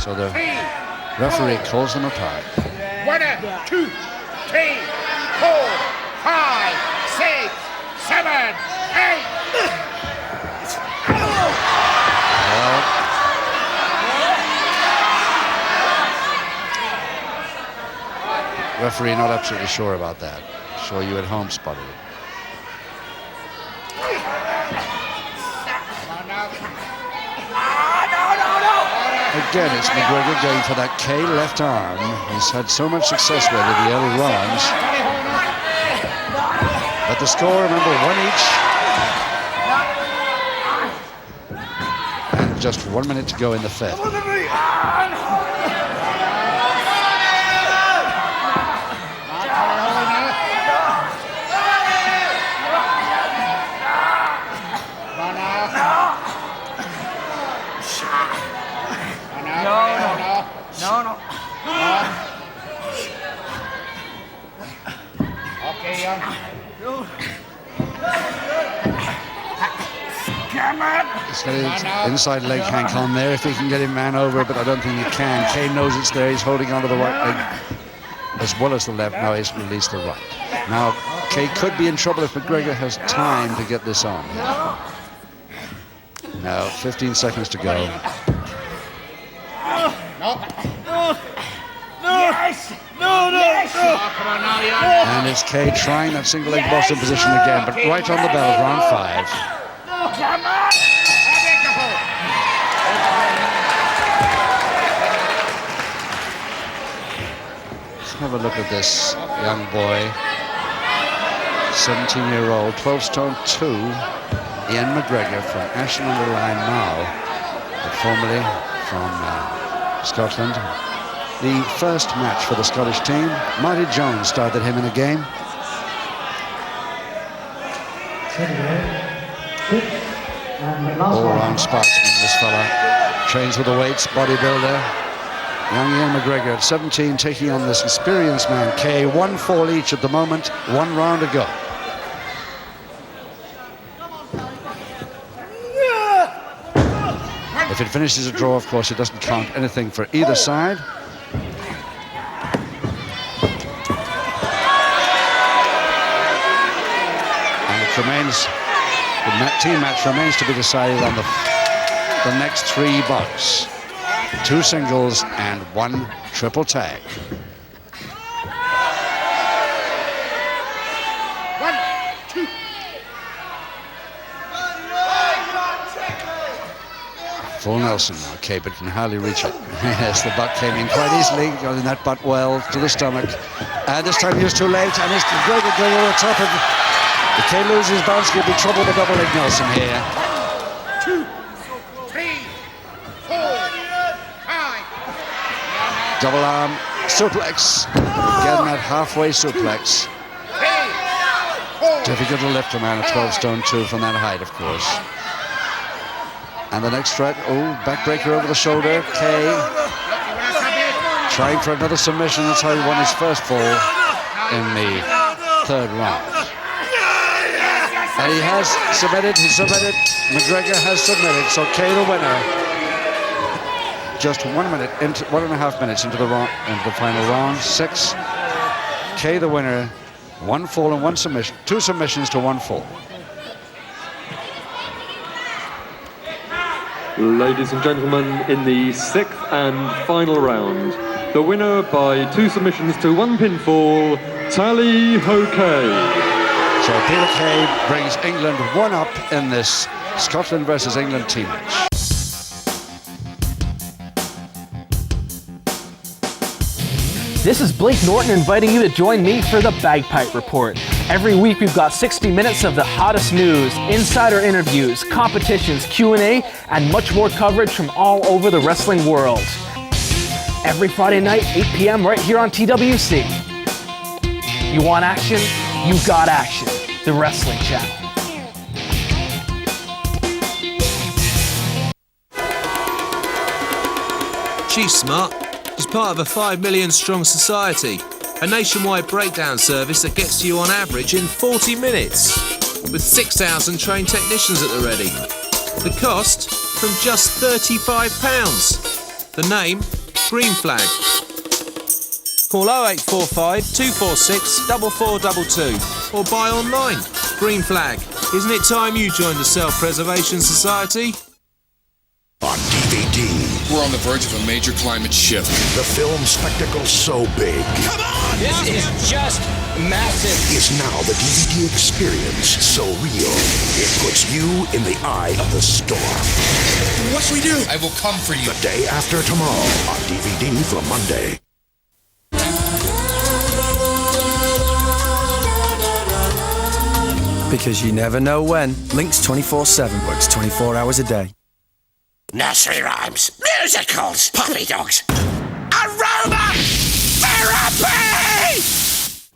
So the referee calls them apart. 1, 2, 3, 4, 5, 6, 7, 8. Referee not absolutely sure about that. Sure you at home spotted it. Again, it's McGregor going for that Kaye left arm. He's had so much success with it in the early rounds. But the score, remember, 1 each. And just 1 minute to go in the fifth. No. Okay, young. He's got his inside leg hank on there if he can get him man over, but I don't think he can. Kaye knows it's there. He's holding onto the right leg as well as the left. Now he's released the right. Now Kaye could be in trouble if McGregor has time to get this on. Now 15 seconds to go. And it's Kaye trying that single leg Boston position again, but right on the bell of round 5. Let's have a look at this young boy, 17-year-old, 12 stone 2, Ian McGregor from Ashton-under-Lyne now, but formerly from Scotland. The first match for the Scottish team, Marty Jones started him in a game. All-round sportsman, this fella. Trains with the weights, bodybuilder. Young Ian McGregor at 17 taking on this experienced man, Kaye. 1 fall each at the moment, 1 round to go. If it finishes a draw, of course, it doesn't count anything for either side. And it remains, the team match remains to be decided on the next 3 bouts. 2 singles and 1 triple tag. Full Nelson now, Kaye, but can hardly reach it. Yes, the butt came in quite easily, got in that butt well to the stomach. And this time he was too late, and it's McGregor going over the top of it. If Kaye loses bounce, he'll be trouble with double leg Nelson here. 2, 3, 4, 5. Double arm suplex. Again, that halfway suplex. Difficult to lift a man at 12 stone 2 from that height, of course. And the next threat, backbreaker over the shoulder. Kaye trying for another submission. That's how he won his first fall in the 3rd round. And he has submitted, McGregor has submitted, so Kaye the winner. Just 1.5 minutes into the final round, 6. Kaye the winner, 1 fall and 1 submission, 2 submissions to 1 fall. Ladies and gentlemen, in the 6th and final round, the winner by 2 submissions to 1 pinfall, Tally Ho Kaye. So Peter Kaye brings England 1 up in this Scotland versus England team match. This is Blake Norton inviting you to join me for the Bagpipe Report. Every week we've got 60 minutes of the hottest news, insider interviews, competitions, Q&A, and much more coverage from all over the wrestling world. Every Friday night, 8 p.m. right here on TWC. You want action? You got action. The Wrestling Channel. She's smart. She's part of a 5 million strong society, a nationwide breakdown service that gets to you on average in 40 minutes, with 6,000 trained technicians at the ready. The cost, from just £35. The name, Green Flag. Call 0845 246 4422 or buy online. Green Flag. Isn't it time you joined the Self-Preservation Society? On DVD. We're on the verge of a major climate shift. The film spectacle so big. Come on! This is just massive. Is now the DVD experience so real. It puts you in the eye of the storm. What should we do? I will come for you. The day after tomorrow on DVD from Monday. Because you never know when. Links 24/7 works 24 hours a day. Nursery rhymes, musicals, puppy dogs, aroma therapy!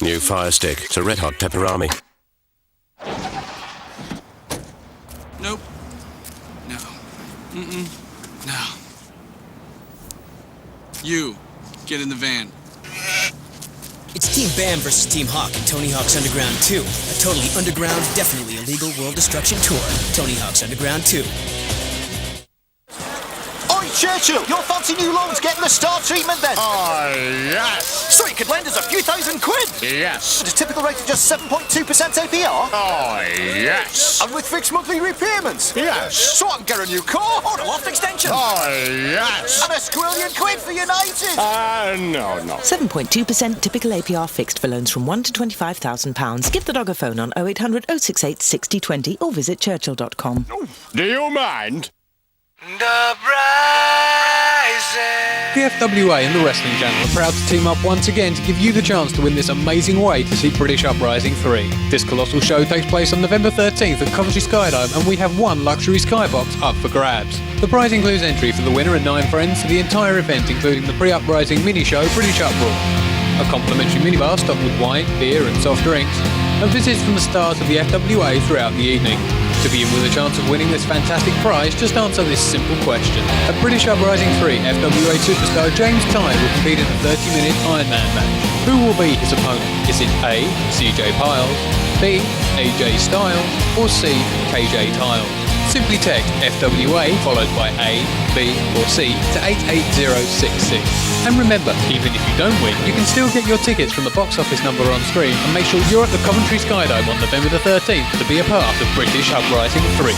New Fire Stick. It's a red-hot pepperami. Nope. No. Mm-mm. No. You, get in the van. It's Team Bam versus Team Hawk in Tony Hawk's Underground 2. A totally underground, definitely illegal world destruction tour. Tony Hawk's Underground 2. Churchill, your fancy new loan's getting the star treatment then? Oh, yes. So you could lend us a few £1,000. Yes. At a typical rate of just 7.2% APR? Oh, yes. And with fixed monthly repayments? Yes. So I can get a new car or a loft extension? Oh, yes. And £1,000,000 for United? No. 7.2% typical APR fixed for loans from £1 to £25,000. Give the dog a phone on 0800 068 6020 or visit churchill.com. Do you mind? The FWA and the Wrestling Channel are proud to team up once again to give you the chance to win this amazing way to see British Uprising 3. This colossal show takes place on November 13th at Coventry Skydome, and we have one luxury skybox up for grabs. The prize includes entry for the winner and 9 friends to the entire event, including the pre-uprising mini-show British Uproar, a complimentary minibar stocked with wine, beer and soft drinks, and visits from the stars of the FWA throughout the evening. To be in with a chance of winning this fantastic prize, just answer this simple question. At British Uprising 3, FWA superstar James Tye will compete in a 30-minute Ironman match. Who will be his opponent? Is it A, CJ Piles, B, AJ Styles, or C, KJ Tiles? Simply text FWA followed by A, B or C to 88066. And remember, even if you don't win, you can still get your tickets from the box office number on screen, and make sure you're at the Coventry Skydome on November the 13th to be a part of British Uprising 3.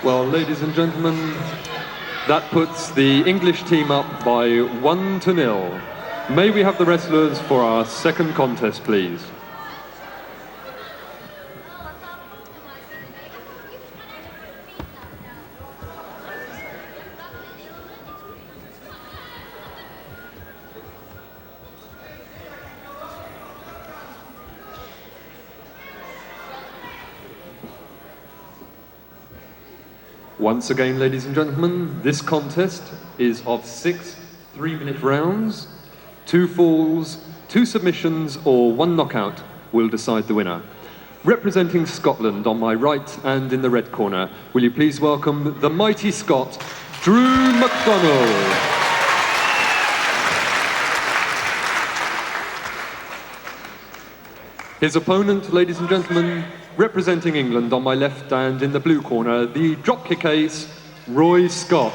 Well, ladies and gentlemen, that puts the English team up by 1-0. May we have the wrestlers for our second contest, please? Once again, ladies and gentlemen, this contest is of 6 3-minute rounds. 2 falls, 2 submissions, or 1 knockout will decide the winner. Representing Scotland on my right and in the red corner, will you please welcome the mighty Scot, Drew McDonald. His opponent, ladies and gentlemen, representing England on my left and in the blue corner, the dropkick ace, Roy Scott.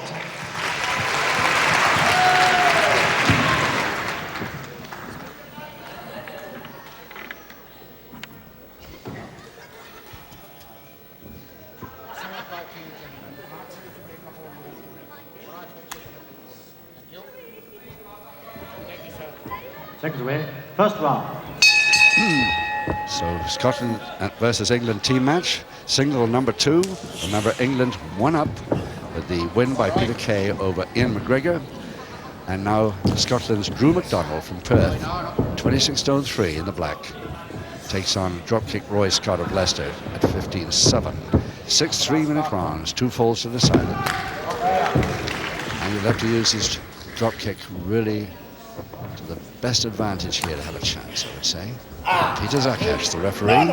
Seconds away. First round. So Scotland versus England team match. Single number 2. Remember, England 1 up with the win by Peter Kaye over Ian McGregor. And now Scotland's Drew McDonald from Perth, 26 stone 3 in the black, takes on dropkick Roy Scott of Leicester at 15-7. 6 3-minute rounds, 2 falls to decide it. And you'll have to use his dropkick really to the best advantage here to have a chance, I would say. Peter Zakash, the referee.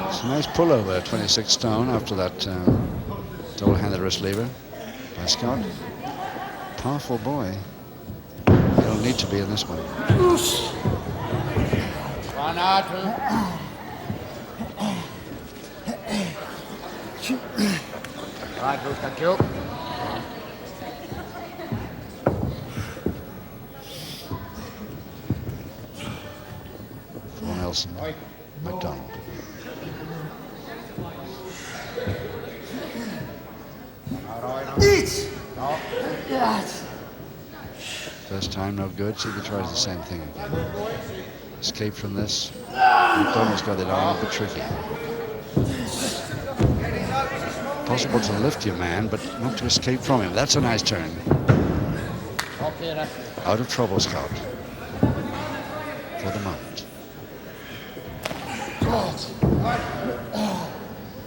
It's a nice pullover, 26 stone, after that double-handed wrist lever by Scott. Powerful boy. You don't need to be in this one. For Nelson, McDonald. First time no good, so he tries the same thing again. Escape from this. McDonald's got it on, but tricky. Possible to lift your man, but not to escape from him. That's a nice turn. Out of trouble, Scott. For the moment.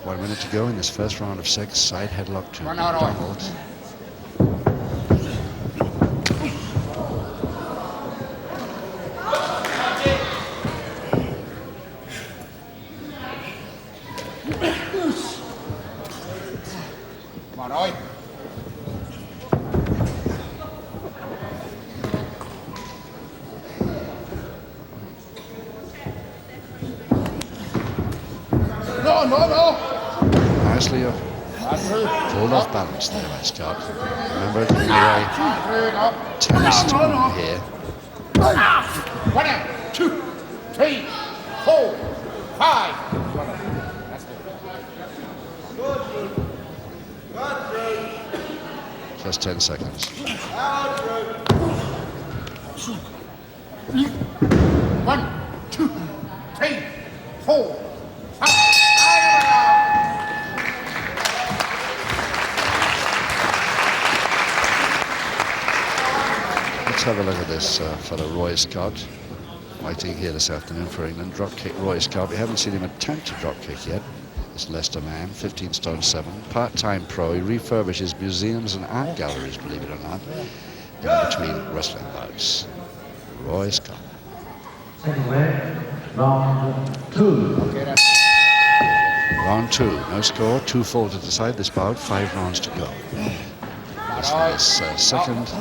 1 minute to go in this first round of 6. Side headlock to McDonald. Nicely pulled off balance there by Scott. Remember, the way tennis here. 1, 2, 3, 4, 5. Just 10 seconds. 1, 2, 3, 4, 5. Let's have a look at this fellow Roy Scott, waiting here this afternoon for England. Drop kick Roy Scott. We haven't seen him attempt to drop kick yet. This Leicester man, 15 stone 7, part-time pro. He refurbishes museums and art galleries, believe it or not, in between wrestling bouts. Roy Scott. Second way, round 2. Round 2, no score, 2 fall to decide this bout, 5 rounds to go. This is second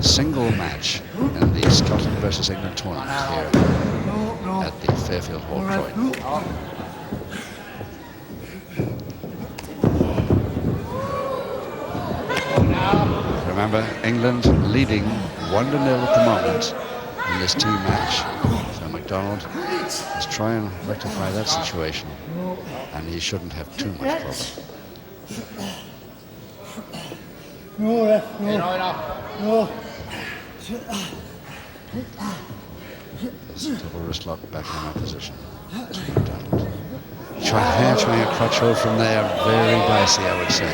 single match in the Scotland versus England tournament here at the Fairfield Hall, Croydon. Remember, England leading 1-0 at the moment in this team match. So McDonald is trying to rectify that situation, and he shouldn't have too much problem. Double wrist lock backhammer position. Trying a crutch hold from there. Very dicey, I would say.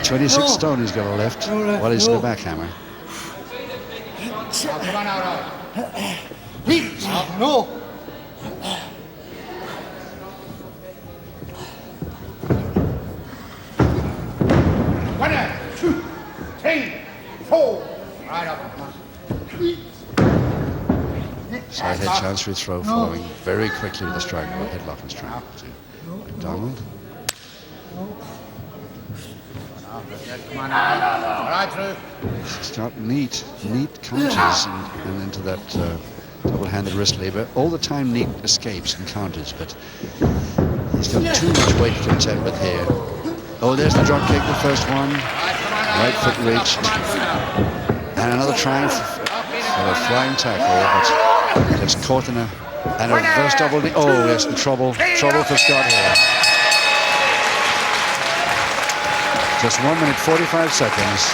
26 stone he's got to lift while he's in the backhammer. Come on now, no. 1, 2, 3, 4. Right up. Side head chance for throw, following very quickly with a strike, headlock and strike to McDonald. Come on now. Right through. He's got neat counters and into that double-handed wrist lever. All the time neat escapes and counters, but he's got too much weight to contend with here. Oh, there's the drop kick, the first one. Right foot reached. And another try for a flying tackle, but gets caught in a reverse double knee. Oh, yes, in trouble. Trouble for Scott here. Just 1 minute 45 seconds.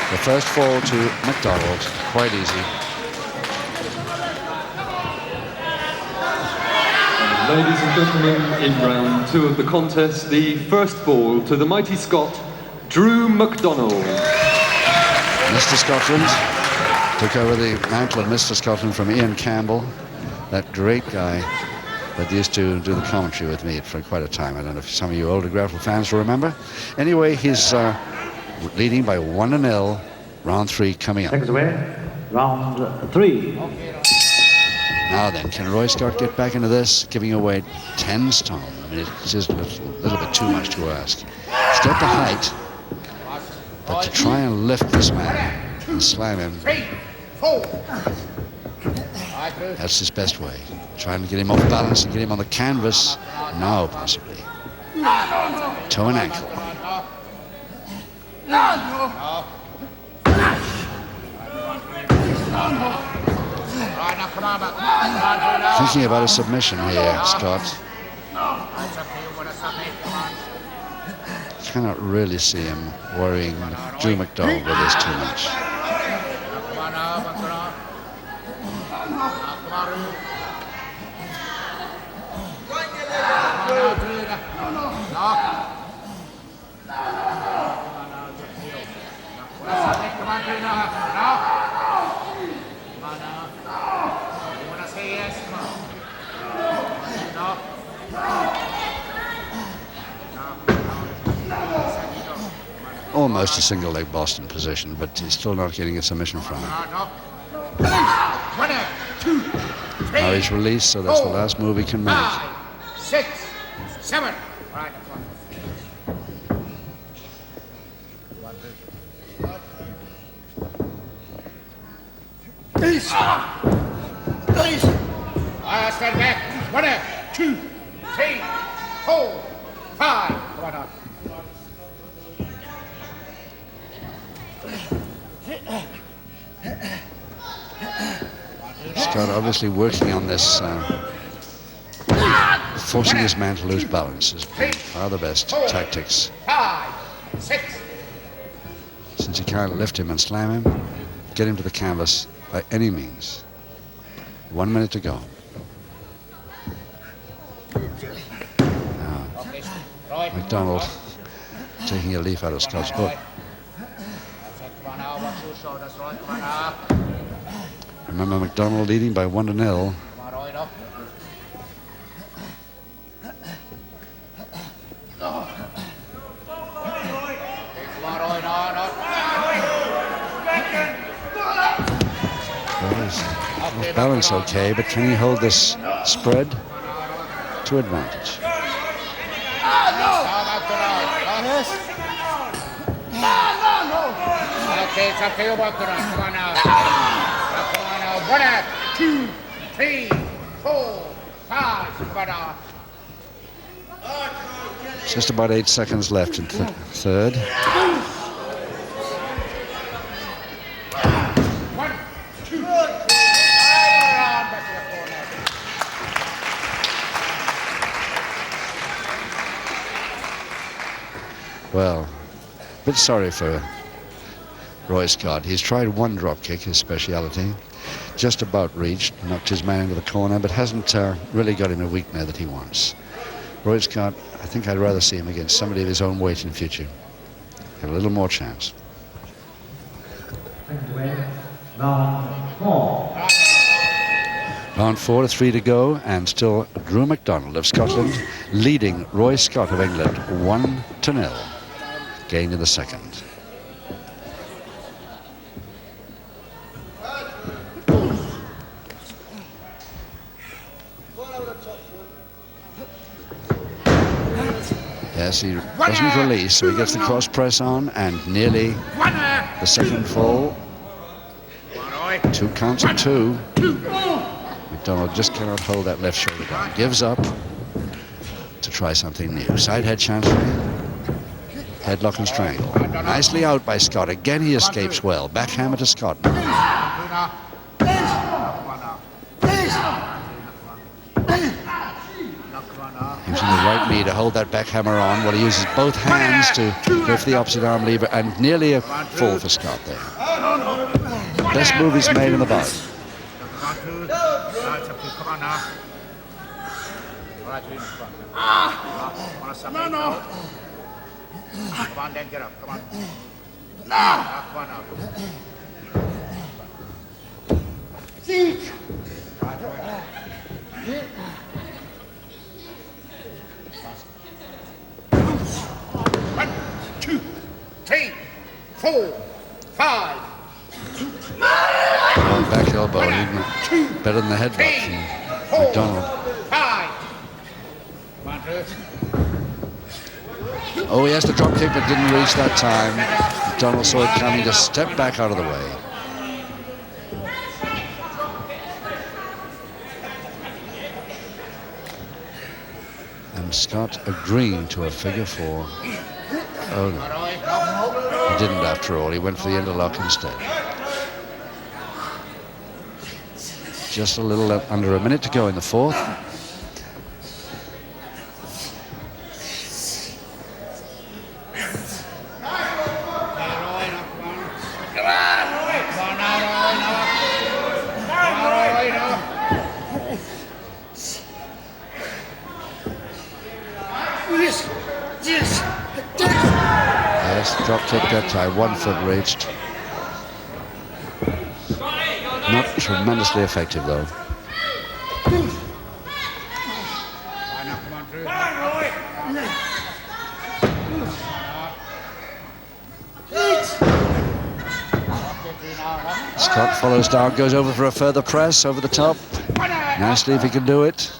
The first fall to McDonald. Quite easy. Ladies and gentlemen, in round 2 of the contest, the first fall to the mighty Scot, Drew McDonald. Mr. Scotland took over the mantle of Mr. Scotland from Ian Campbell, that great guy that used to do the commentary with me for quite a time. I don't know if some of you older Grapple fans will remember. Anyway, he's leading by 1-0. Round 3 coming up. Next away, round 3. Now then, can Roy Scott get back into this, giving away 10 stone? I mean, it's just a little bit too much to ask. He's got the height, but to try and lift this man and slam him, that's his best way. Trying to get him off balance and get him on the canvas. Now, possibly. Toe and ankle. Thinking about a submission here, Scott. Cannot really see him worrying Drew McDonald with this too much. Almost a single leg Boston position, but he's still not getting a submission from him. Now he's released, so that's the last move he can make. 6, 7. Right. Please. I stand back. 1, 2, 3, 4, 5. Come on up. Scott obviously working on this, forcing his man to lose balance is far the best tactics. 5, 6. Since he can't lift him and slam him, get him to the canvas by any means. 1 minute to go. Now, McDonald taking a leaf out of Scott's book. Remember, McDonald leading by 1-0. Well, balance okay, but can he hold this spread to advantage? Okay, it's okay, come on now. Come on now. 1, 2, 3, 4, 5. Come on now. Just about 8 seconds left in third. 1, 2, 3. Well, a bit sorry for Roy Scott. He's tried one drop kick, his speciality. just about reached, knocked his man into the corner, but hasn't really got him a weakener that he wants. Roy Scott, I think I'd rather see him against somebody of his own weight in future. Have a little more chance. Round 4 to 3 to go, and still Drew McDonald of Scotland leading Roy Scott of England 1-0. Gained in the second. Yes, he doesn't release, so he gets the cross press on, and nearly the second fall. 2 counts of 2. McDonald just cannot hold that left shoulder down. Gives up to try something new. Side head chancery. Headlock and strangle. Nicely out by Scott. Again, he escapes well. Backhammer to Scott. Using the right knee to hold that backhammer on while he uses both hands to lift the opposite arm lever, and nearly a fall for Scott there. Best move he's made in the bout. No. Come on, then get up. Come on. No. Come on out. Chic. 1, 2, 3, 4, 5. Back elbow, better than the headbutt from McDonald. 5. Oh, he has the drop kick, but didn't reach that time. McDonald saw it coming, just stepped back out of the way. And Scott agreeing to a figure 4. Oh no, he didn't after all. He went for the interlock instead. Just a little under a minute to go in the 4th. Yes, drop kick that time. 1 foot reached. Not tremendously effective though. Scott follows down, goes over for a further press over the top. Nicely if he can do it.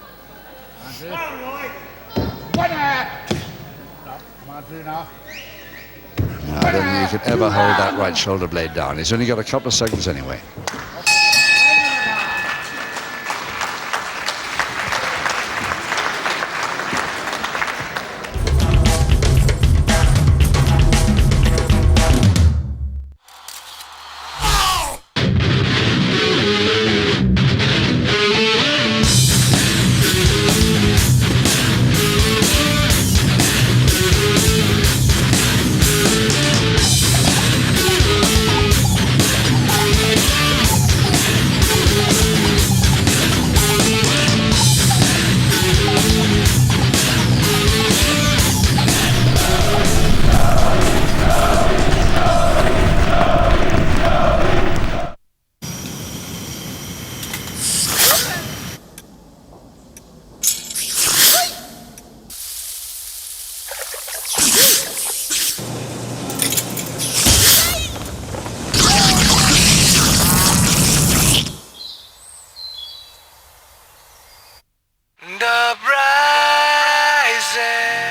No, I don't think he could ever hold that right shoulder blade down. He's only got a couple of seconds anyway.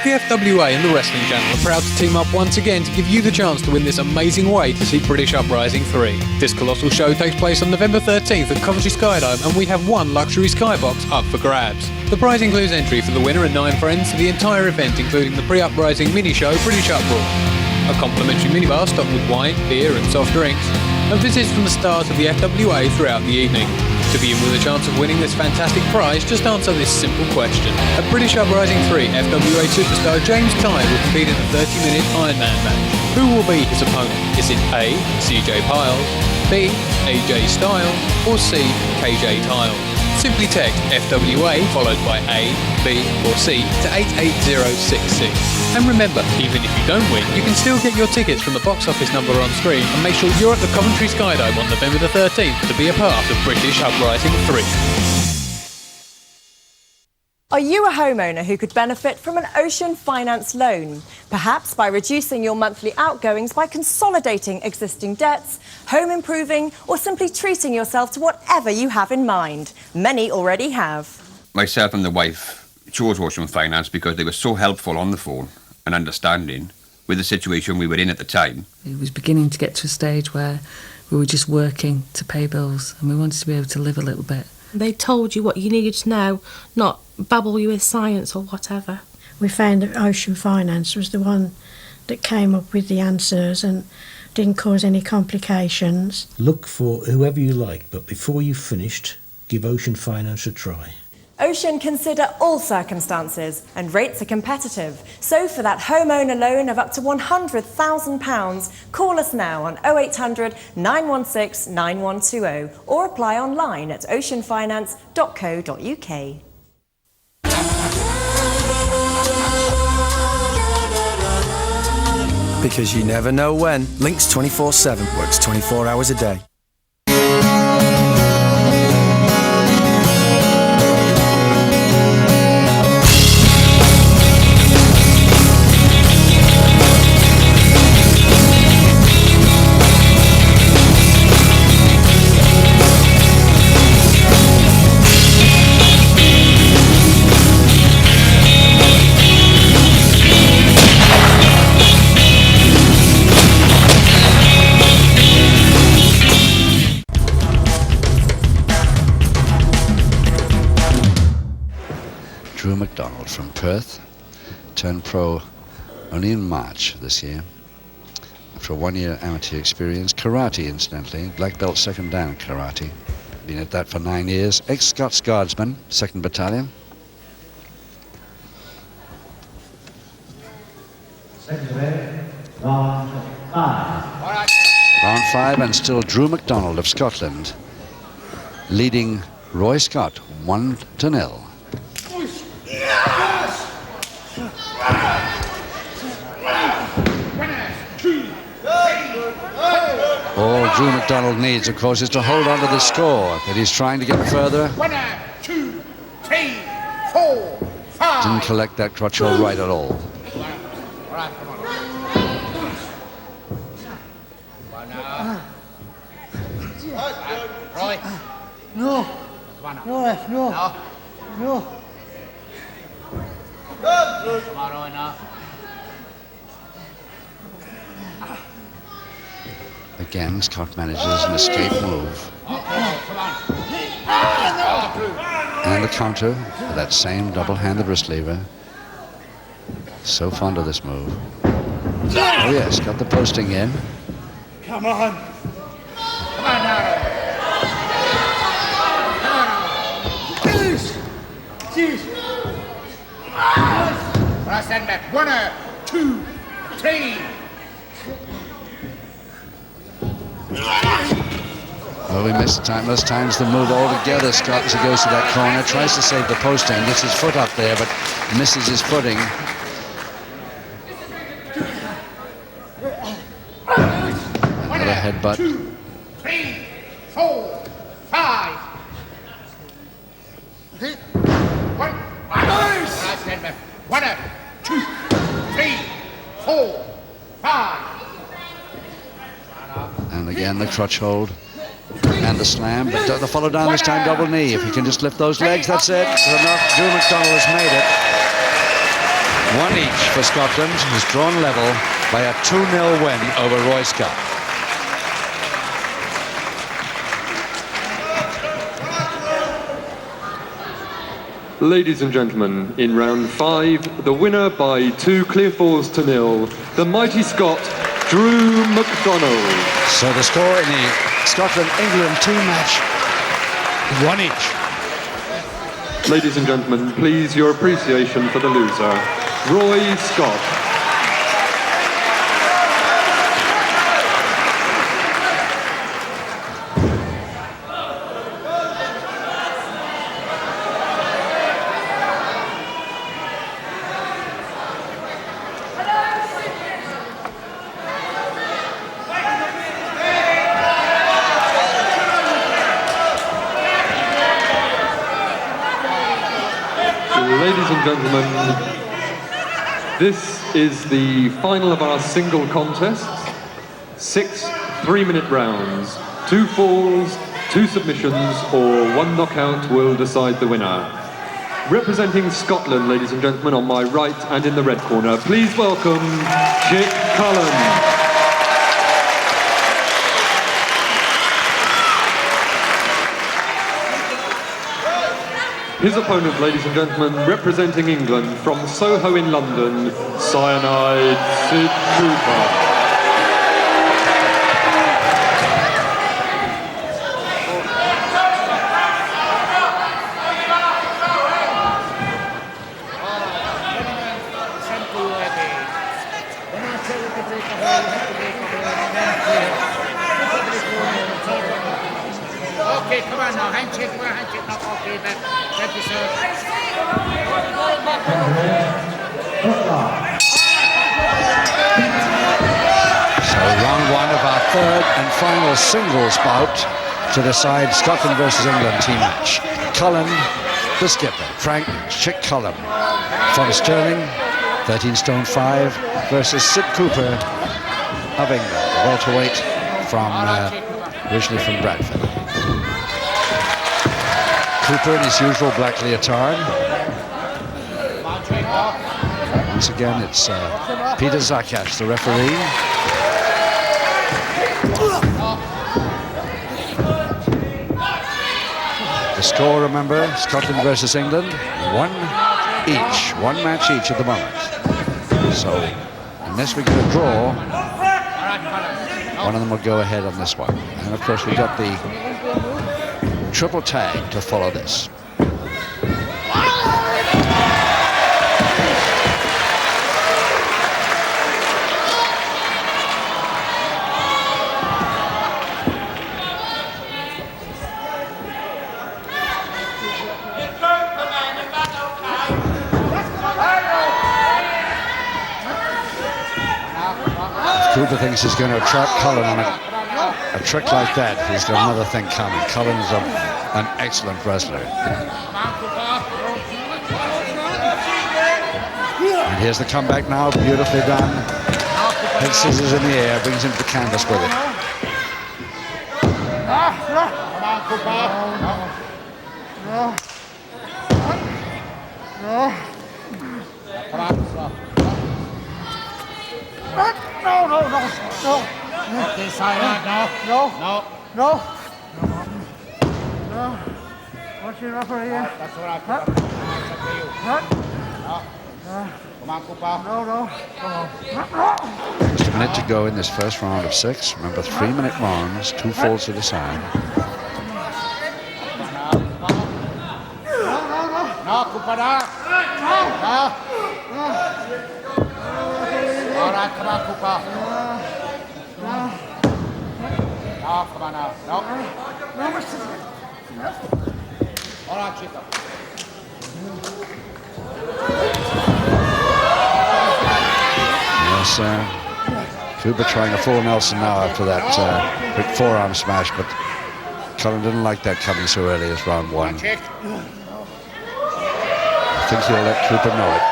The FWA and the Wrestling Channel are proud to team up once again to give you the chance to win this amazing way to see British Uprising 3. This colossal show takes place on November 13th at Coventry Skydome, and we have one luxury skybox up for grabs. The prize includes entry for the winner and 9 friends to the entire event, including the pre-uprising mini-show British Uproar, a complimentary minibar stocked with wine, beer and soft drinks, and visits from the stars of the FWA throughout the evening. To be in with a chance of winning this fantastic prize, just answer this simple question. At British Uprising 3, FWA superstar James Kaye will compete in a 30-minute Ironman match. Who will be his opponent? Is it A, CJ Piles, B, AJ Style, or C, KJ Tile. Simply text FWA followed by A, B or C to 88066. And remember, even if you don't win, you can still get your tickets from the box office number on screen, and make sure you're at the Coventry Skydome on November the 13th to be a part of British Uprising 3. Are you a homeowner who could benefit from an Ocean Finance loan? Perhaps by reducing your monthly outgoings by consolidating existing debts, home improving, or simply treating yourself to whatever you have in mind. Many already have. Myself and the wife chose Ocean Finance because they were so helpful on the phone and understanding with the situation we were in at the time. It was beginning to get to a stage where we were just working to pay bills, and we wanted to be able to live a little bit. They told you what you needed to know, not babble you with science or whatever. We found that Ocean Finance was the one that came up with the answers and didn't cause any complications. Look for whoever you like, but before you've finished, give Ocean Finance a try. Ocean consider all circumstances and rates are competitive. So for that homeowner loan of up to £100,000, call us now on 0800 916 9120 or apply online at oceanfinance.co.uk. Because you never know when. Links 24/7 works 24 hours a day. McDonald from Perth turned pro only in March this year after a one-year amateur experience. Karate, incidentally, black belt second dan karate, been at that for 9 years. Ex-Scots Guardsman, 2nd Battalion. Round 5. Round 5, and still Drew McDonald of Scotland leading Roy Scott 1-0. All Drew McDonald needs, of course, is to hold on to the score that he's trying to get further. 1, 2, 3, 4, 5. Didn't collect that crotch hold right at all. Right, come on. Roy. No. No, left, no. No. Come on, Roy, now. Again, Scott manages an escape move. And the counter for that same double-handed wrist lever. So fond of this move. Oh yes, got the posting in. Come on. Come on now. Jeez. Right, stand back. 1, 2, 3. Oh, he missed most times the move altogether. Scott, as he goes to that corner, tries to save the posting, gets his foot up there, but misses his footing. Another headbutt. 2, 3, 4, 5. 1. Right, stand back. 1, 2, 3, 4, 5. And again, the crutch hold. And the slam, but the follow down this time, double knee. If he can just lift those legs, that's it. Enough. Drew McDonald has made it. 1 each for Scotland, who's drawn level by a 2-0 win over Roy Scott. Ladies and gentlemen, in round 5, the winner by 2 clear falls to 0, the mighty Scot, Drew McDonald. So the score in the Scotland-England team match, 1 each. Ladies and gentlemen, please your appreciation for the loser, Roy Scott. ladies and gentlemen, this is the final of our single contests. 6 3-minute rounds. 2 falls, 2 submissions, or 1 knockout will decide the winner. Representing Scotland, ladies and gentlemen, on my right and in the red corner, please welcome Chic Cullen. His opponent, ladies and gentlemen, representing England from Soho in London, Cyanide Sid Cooper. Okay, come on now, handshake, not okay, but thank you, sir. So round 1 of our 3rd and final singles bout to decide Scotland versus England team match. Cullen, the skipper, Frank Chic Cullen from Stirling, 13 stone 5, versus Sid Cooper of England, welterweight from originally from Bradford. Cooper in his usual black leotard. Once again, it's Peter Zakash, the referee. The score, remember, Scotland versus England, 1 each, 1 match each at the moment. So, unless we get a draw, one of them will go ahead on this one. And of course, we got the triple tag to follow this. Cooper thinks he's going to trap Cullen on a trick like that. He's got another thing coming. Cullen is an excellent wrestler. And here's the comeback now, beautifully done. Head scissors in the air, brings him to the canvas with it. No. Okay, Cyanide, no. What's your referee here? That's what I put. Come on, Cooper. No. Come on. Just a minute to go in this first round of 6. Remember, 3-minute rounds, 2 falls to the side. No, Cooper, no. All right, come on, Cooper. No, come on now. No. All right, Chico. Yes, Cooper trying a full Nelson now after that quick forearm smash, but Cullen didn't like that coming so early as round 1. I think he'll let Cooper know it.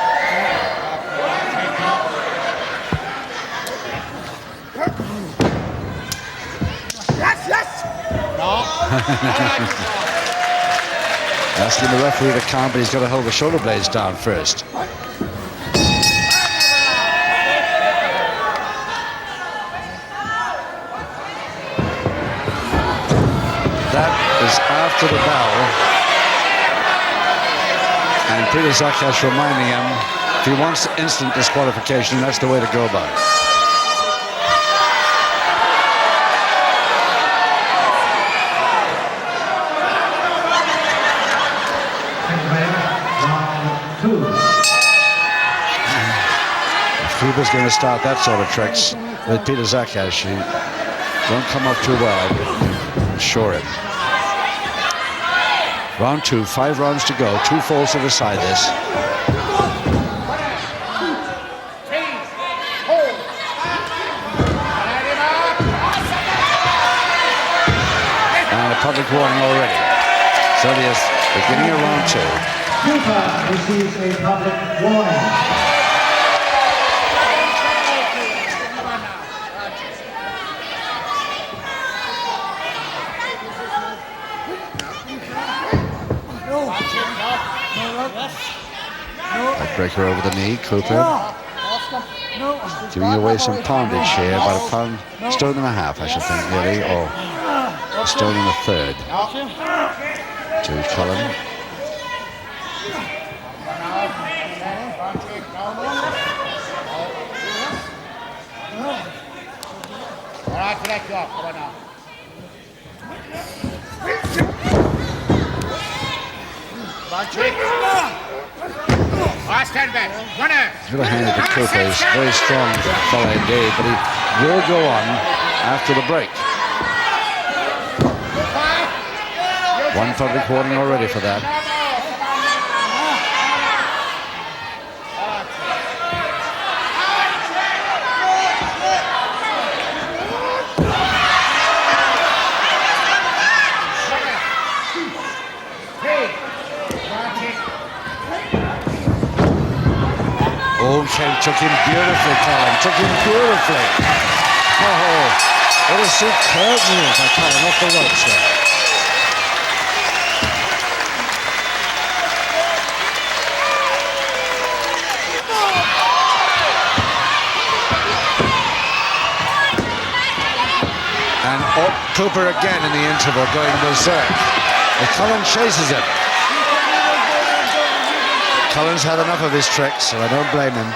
Asking the referee to count, but he's got to hold the shoulder blades down first. That is after the bell. And Peter Zakash reminding him, if he wants instant disqualification, that's the way to go about it. Cooper's going to start that sort of tricks with Peter Zakash. He won't come up too well, I'm sure it. Round 2, 5 rounds to go, 2 falls to the side this. And a public warning already. So it is beginning of round 2. Cooper receives a public warning. McGregor over the knee, Cooper. Giving away some poundage here, about £1.5 stone, I should think, nearly, or a stone and a third. To Cullen. All right, let go. Come on now. Chic. Stand back. Runner. He's got a hand at the Cooper. He's a very strong fellow indeed, but he will go on after the break. One public warning already for that. Oh, took him beautifully, Cullen. Took him beautifully. Oh, what a superb move by Cullen off the ropes there. And Cooper again in the interval going berserk. And Cullen chases him. Cullen's had enough of his tricks, so I don't blame him.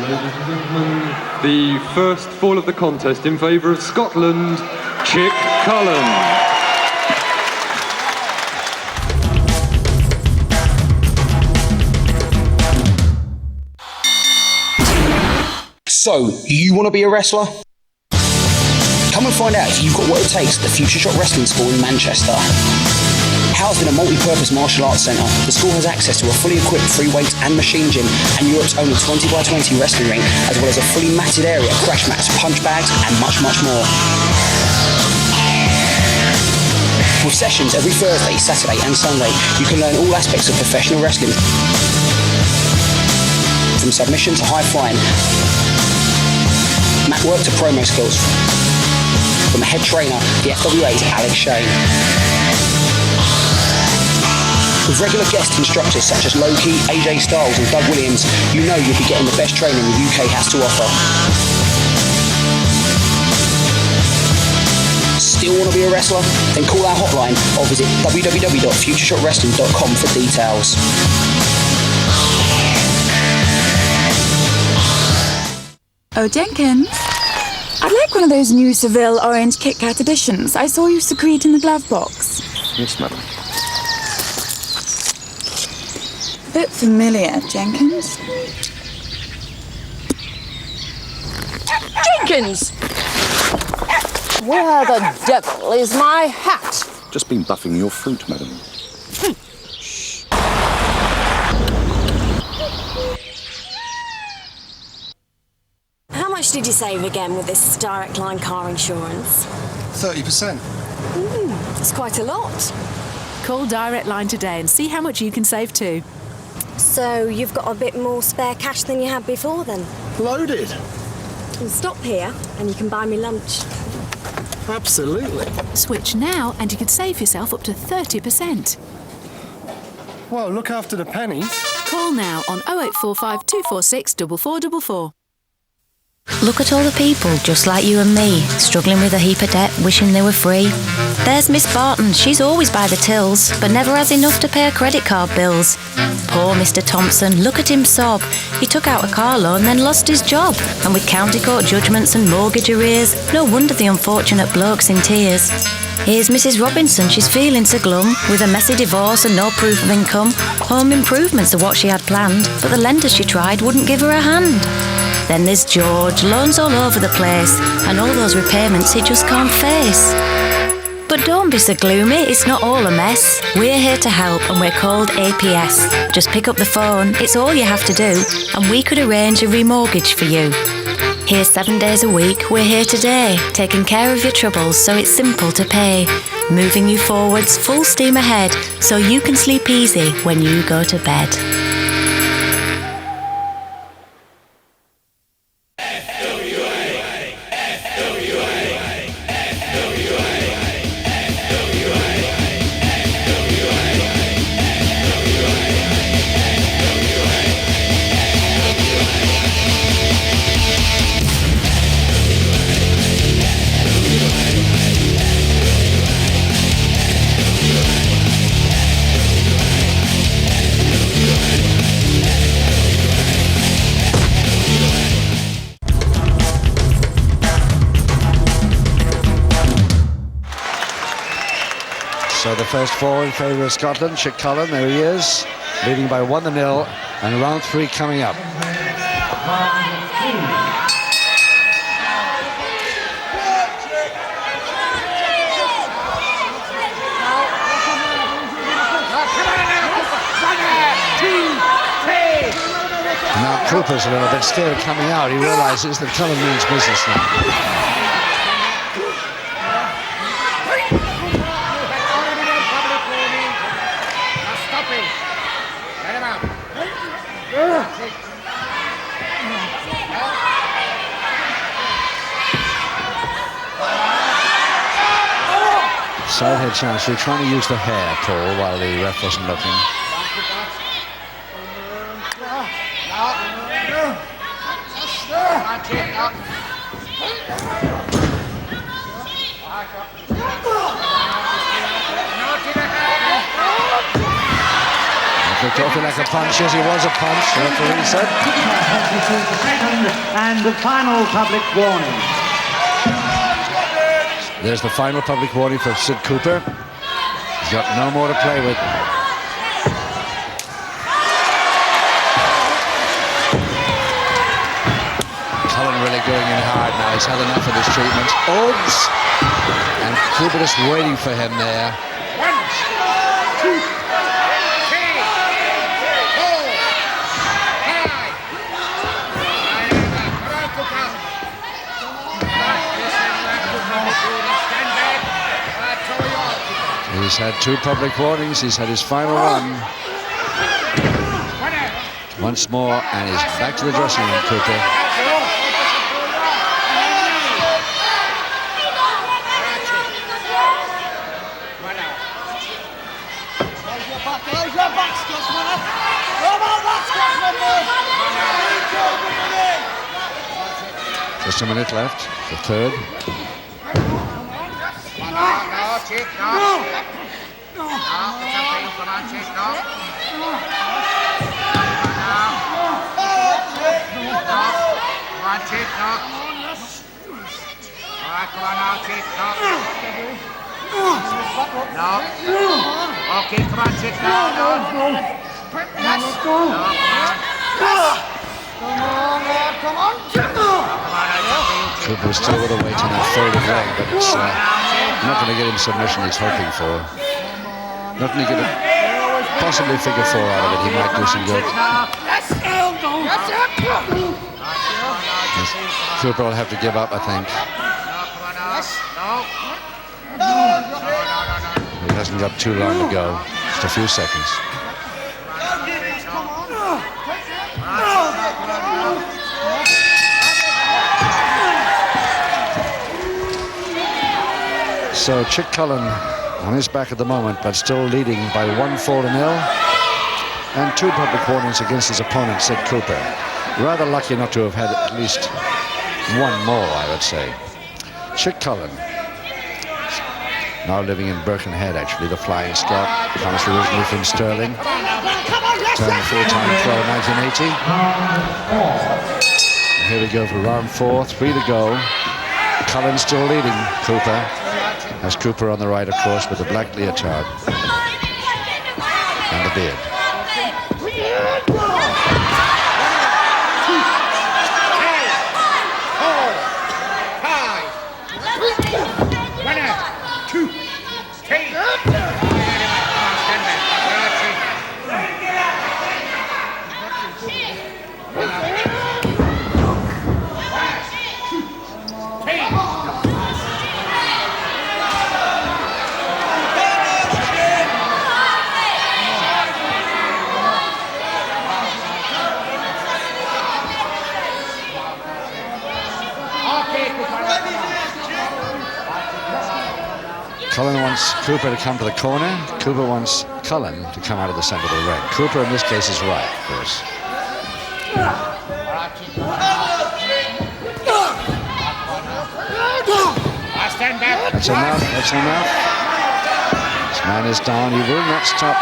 Ladies and gentlemen, the first fall of the contest in favour of Scotland, Chic Cullen. So, you want to be a wrestler? Come and find out if you've got what it takes at the Future Shot Wrestling School in Manchester. Housed in a multi-purpose martial arts centre, the school has access to a fully equipped free weights and machine gym and Europe's only 20x20 wrestling ring, as well as a fully matted area, crash mats, punch bags and much, much more. With sessions every Thursday, Saturday and Sunday, you can learn all aspects of professional wrestling, from submission to high flying, mat work to promo skills. From the head trainer, the FWA's Alex Shane. With regular guest instructors such as Loki, AJ Styles and Doug Williams, you know you'll be getting the best training the UK has to offer. Still want to be a wrestler? Then call our hotline or visit www.futureshotwrestling.com for details. Oh, Jenkins, I'd like one of those new Seville orange Kit Kat editions I saw you secrete in the glove box. Yes, madam. Bit familiar, Jenkins. Jenkins! Where the devil is my hat? Just been buffing your fruit, madam. How much did you save again with this Direct Line car insurance? 30%. That's quite a lot. Call Direct Line today and see how much you can save too. So you've got a bit more spare cash than you had before then? Loaded. Well, stop here and you can buy me lunch. Absolutely. Switch now and you could save yourself up to 30%. Well, look after the pennies. Call now on 0845 246 4444. Look at all the people just like you and me, struggling with a heap of debt, wishing they were free. There's Miss Barton, she's always by the tills, but never has enough to pay her credit card bills. Poor Mr Thompson, look at him sob. He took out a car loan, then lost his job. And with county court judgments and mortgage arrears, no wonder the unfortunate bloke's in tears. Here's Mrs Robinson, she's feeling so glum. With a messy divorce and no proof of income, home improvements are what she had planned, but the lender she tried wouldn't give her a hand. Then there's George, loans all over the place, and all those repayments he just can't face. But don't be so gloomy, it's not all a mess. We're here to help and we're called APS. Just pick up the phone, it's all you have to do, and we could arrange a remortgage for you. Here 7 days a week, we're here today, taking care of your troubles so it's simple to pay. Moving you forwards full steam ahead so you can sleep easy when you go to bed. So the first four in favour of Scotland. Chic Cullen, there he is, leading by 1-0, and round 3 coming up. Now Cooper's a little bit scared of coming out. He realises that Cullen means business now. Sidehead chance. We're trying to use the hair, Paul, while the ref wasn't looking. Looked awfully like a punch. Yes, it was a punch, the referee said. And the final public warning. There's the final public warning for Sid Cooper. He's got no more to play with. Cullen really going in hard now. He's had enough of this treatment. Oops! And Cooper just waiting for him there. 1, 2, 3. He's had 2 public warnings. He's had his final one. Once more, and he's back to the dressing room, Cooper. Just a minute left, the third. Chic, no. No, it's okay. Come on, Chic, no. Come on Chic, no. All right, come on now, Chic, no. No. Okay, come on, Chic, no. Come on, Chic, Cooper's still with a weight in that folded leg, but it's not going to get him submission he's hoping for. Not going to get a possibly figure 4 out of it. He might do some good. Cooper will have to give up, I think. He hasn't got too long to go. Just a few seconds. So Chic Cullen on his back at the moment, but still leading by 1-4-0, and 2 public warnings against his opponent, Sid Cooper. Rather lucky not to have had at least one more, I would say. Chic Cullen, now living in Birkenhead, actually, the Flying Scot, comes originally from Stirling. Turned full-time pro in 1980. And here we go for round 4, 3 to go. Cullen still leading Cooper. Has Cooper on the right, of course, with the black leotard and the beard. wants Cooper to come to the corner. Cooper wants Cullen to come out of the centre of the ring. Cooper, in this case, is right, of course. That's enough. That's enough. This man is down. He will not stop.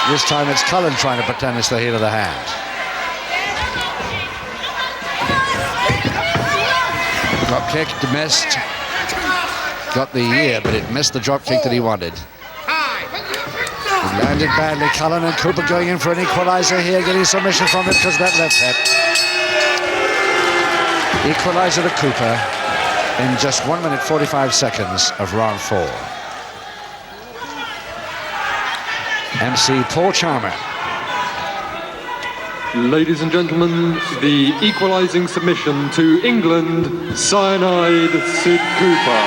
This time it's Cullen trying to pretend it's the heel of the hand. Drop kick, missed. Got the ear, but it missed the drop kick that he wanted. It landed badly. Cullen and Cooper going in for an equaliser here, getting submission from it because of that left hip. Equaliser to Cooper in just 1 minute 45 seconds of round 4. MC Paul Chalmer. Ladies and gentlemen, the equalising submission to England, Cyanide Sid Cooper.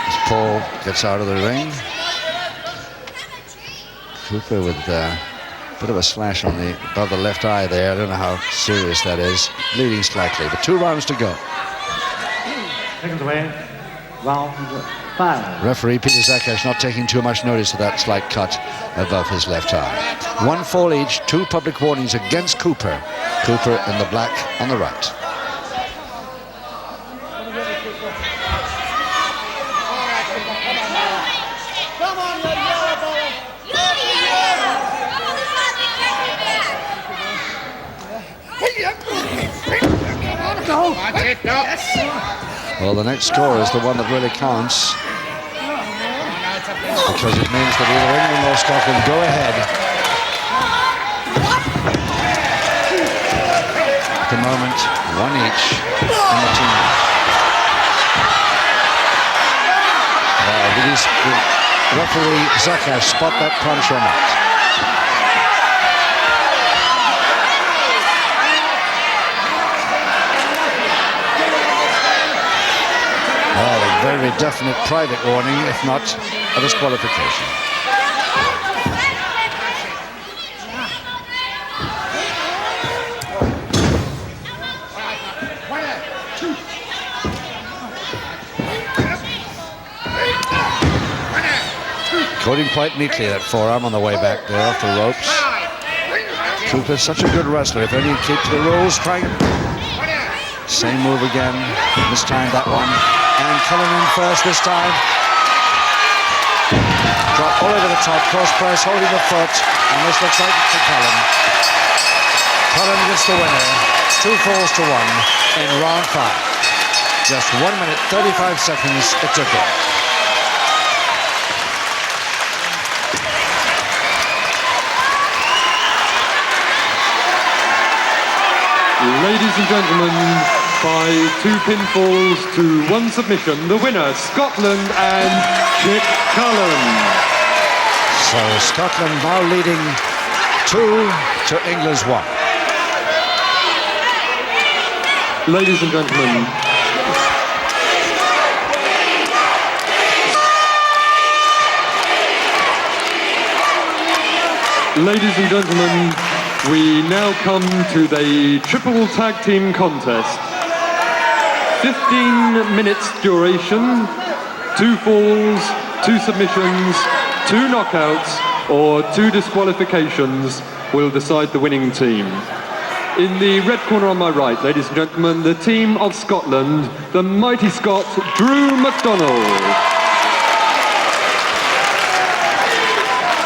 As Paul gets out of the ring. Cooper with a bit of a slash on above the left eye there. I don't know how serious that is. Bleeding slightly, but 2 rounds to go. Seconds away. Round 5. Referee Peter Zakash not taking too much notice of that slight cut above his left eye. 1 fall each, 2 public warnings against Cooper. Cooper in the black on the right. Well, the next score is the one that really counts, because it means that either England or Scotland go ahead. At the moment, 1 each in the team. Did referee Zakash spot that punch or not? A very definite private warning, if not a disqualification. Caught him quite neatly, that forearm on the way back there off the ropes. Cooper's such a good wrestler. If only he keeps the rules, trying. Same move again. This time that one. And Cullen in first this time. Drop all over the top, cross press, holding the foot, and this looks like it for Cullen. Cullen gets the winner, 2 falls to 1 in round 5. Just 1 minute 35 seconds it took him. Ladies and gentlemen, by 2 pinfalls to 1 submission, the winner, Scotland and Chic Cullen. So Scotland now leading 2 to England's 1. Ladies and gentlemen, we now come to the triple tag team contest. 15 minutes duration, 2 falls, 2 submissions, 2 knockouts, or 2 disqualifications will decide the winning team. In the red corner on my right, ladies and gentlemen, the team of Scotland, the mighty Scot, Drew McDonald.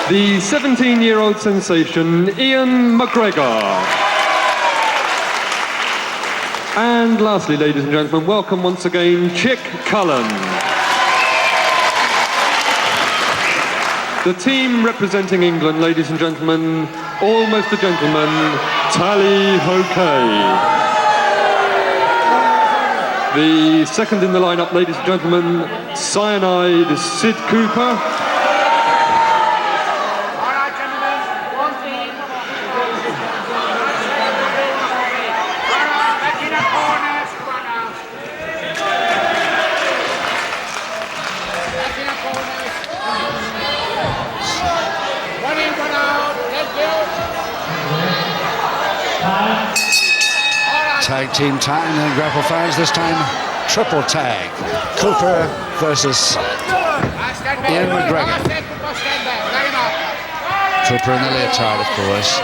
The 17-year-old sensation, Ian McGregor. And lastly, ladies and gentlemen, welcome once again, Chic Cullen. The team representing England, ladies and gentlemen, almost a gentleman, Tally Ho Kaye. The second in the lineup, ladies and gentlemen, Cyanide Sid Cooper. tag team time and grapple fans. This time, triple tag. Cooper versus Ian McGregor. Cooper in the leotard, of course.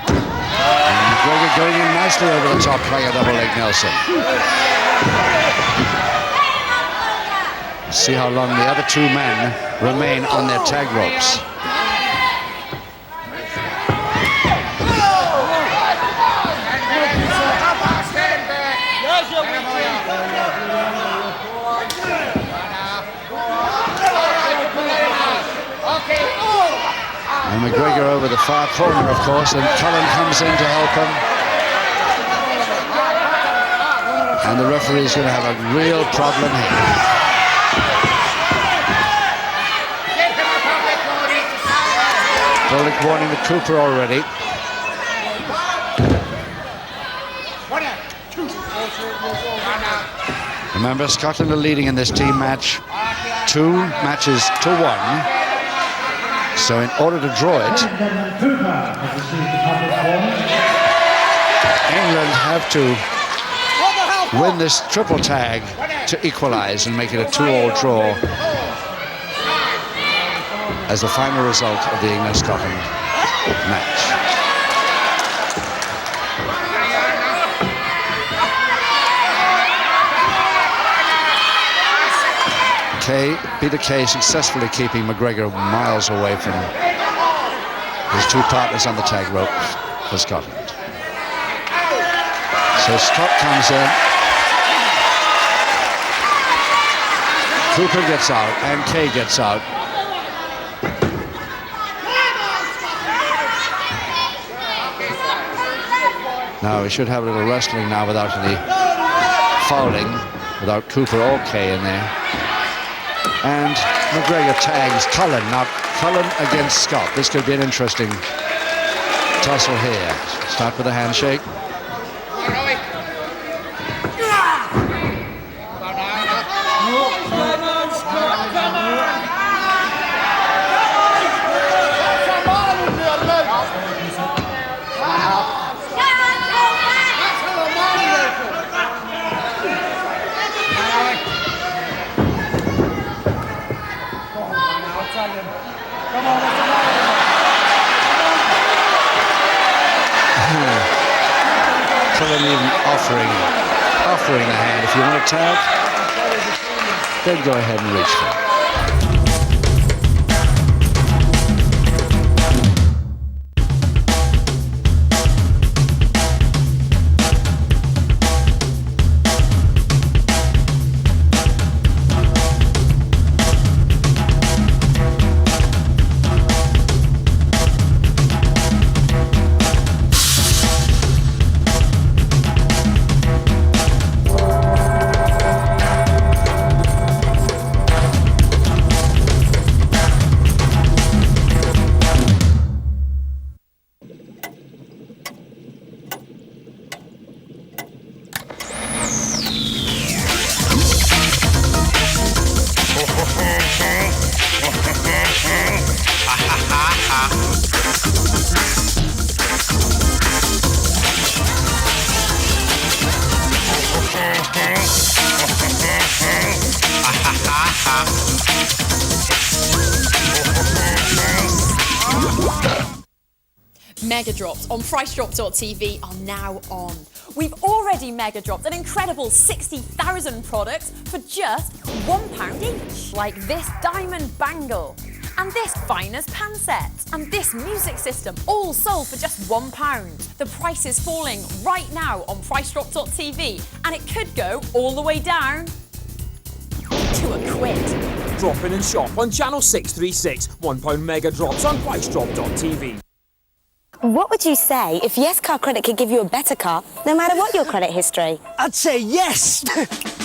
And McGregor going in nicely over the top, playing a double leg Nelson. See how long the other two men remain on their tag ropes. And McGregor over the far corner, of course, and Cullen comes in to help him. And the referee's going to have a real problem here. Public warning to Cooper already. Remember, Scotland are leading in this team match 2 matches to 1. So in order to draw it, England have to win this triple tag to equalize and make it a 2-all draw as the final result of the England-Scotland match. Peter Kaye successfully keeping McGregor miles away from his 2 partners on the tag rope for Scotland. So Scott comes in. Cooper gets out and Kaye gets out. Now we should have a little wrestling now without any fouling, without Cooper or Kaye in there. And McGregor tags Cullen. Now Cullen against Scott. This could be an interesting tussle here. Start with a handshake. Cullen even offering the hand. If you want a tag, then go ahead and reach for it. Mega drops on pricedrop.tv are now on. We've already mega dropped an incredible 60,000 products for just £1 each. Like this diamond bangle, and this finest pan set, and this music system, all sold for just £1. The price is falling right now on pricedrop.tv, and it could go all the way down to £1. Drop in and shop on channel 636. £1 mega drops on pricedrop.tv. What would you say if Yes Car Credit could give you a better car, no matter what your credit history? I'd say yes!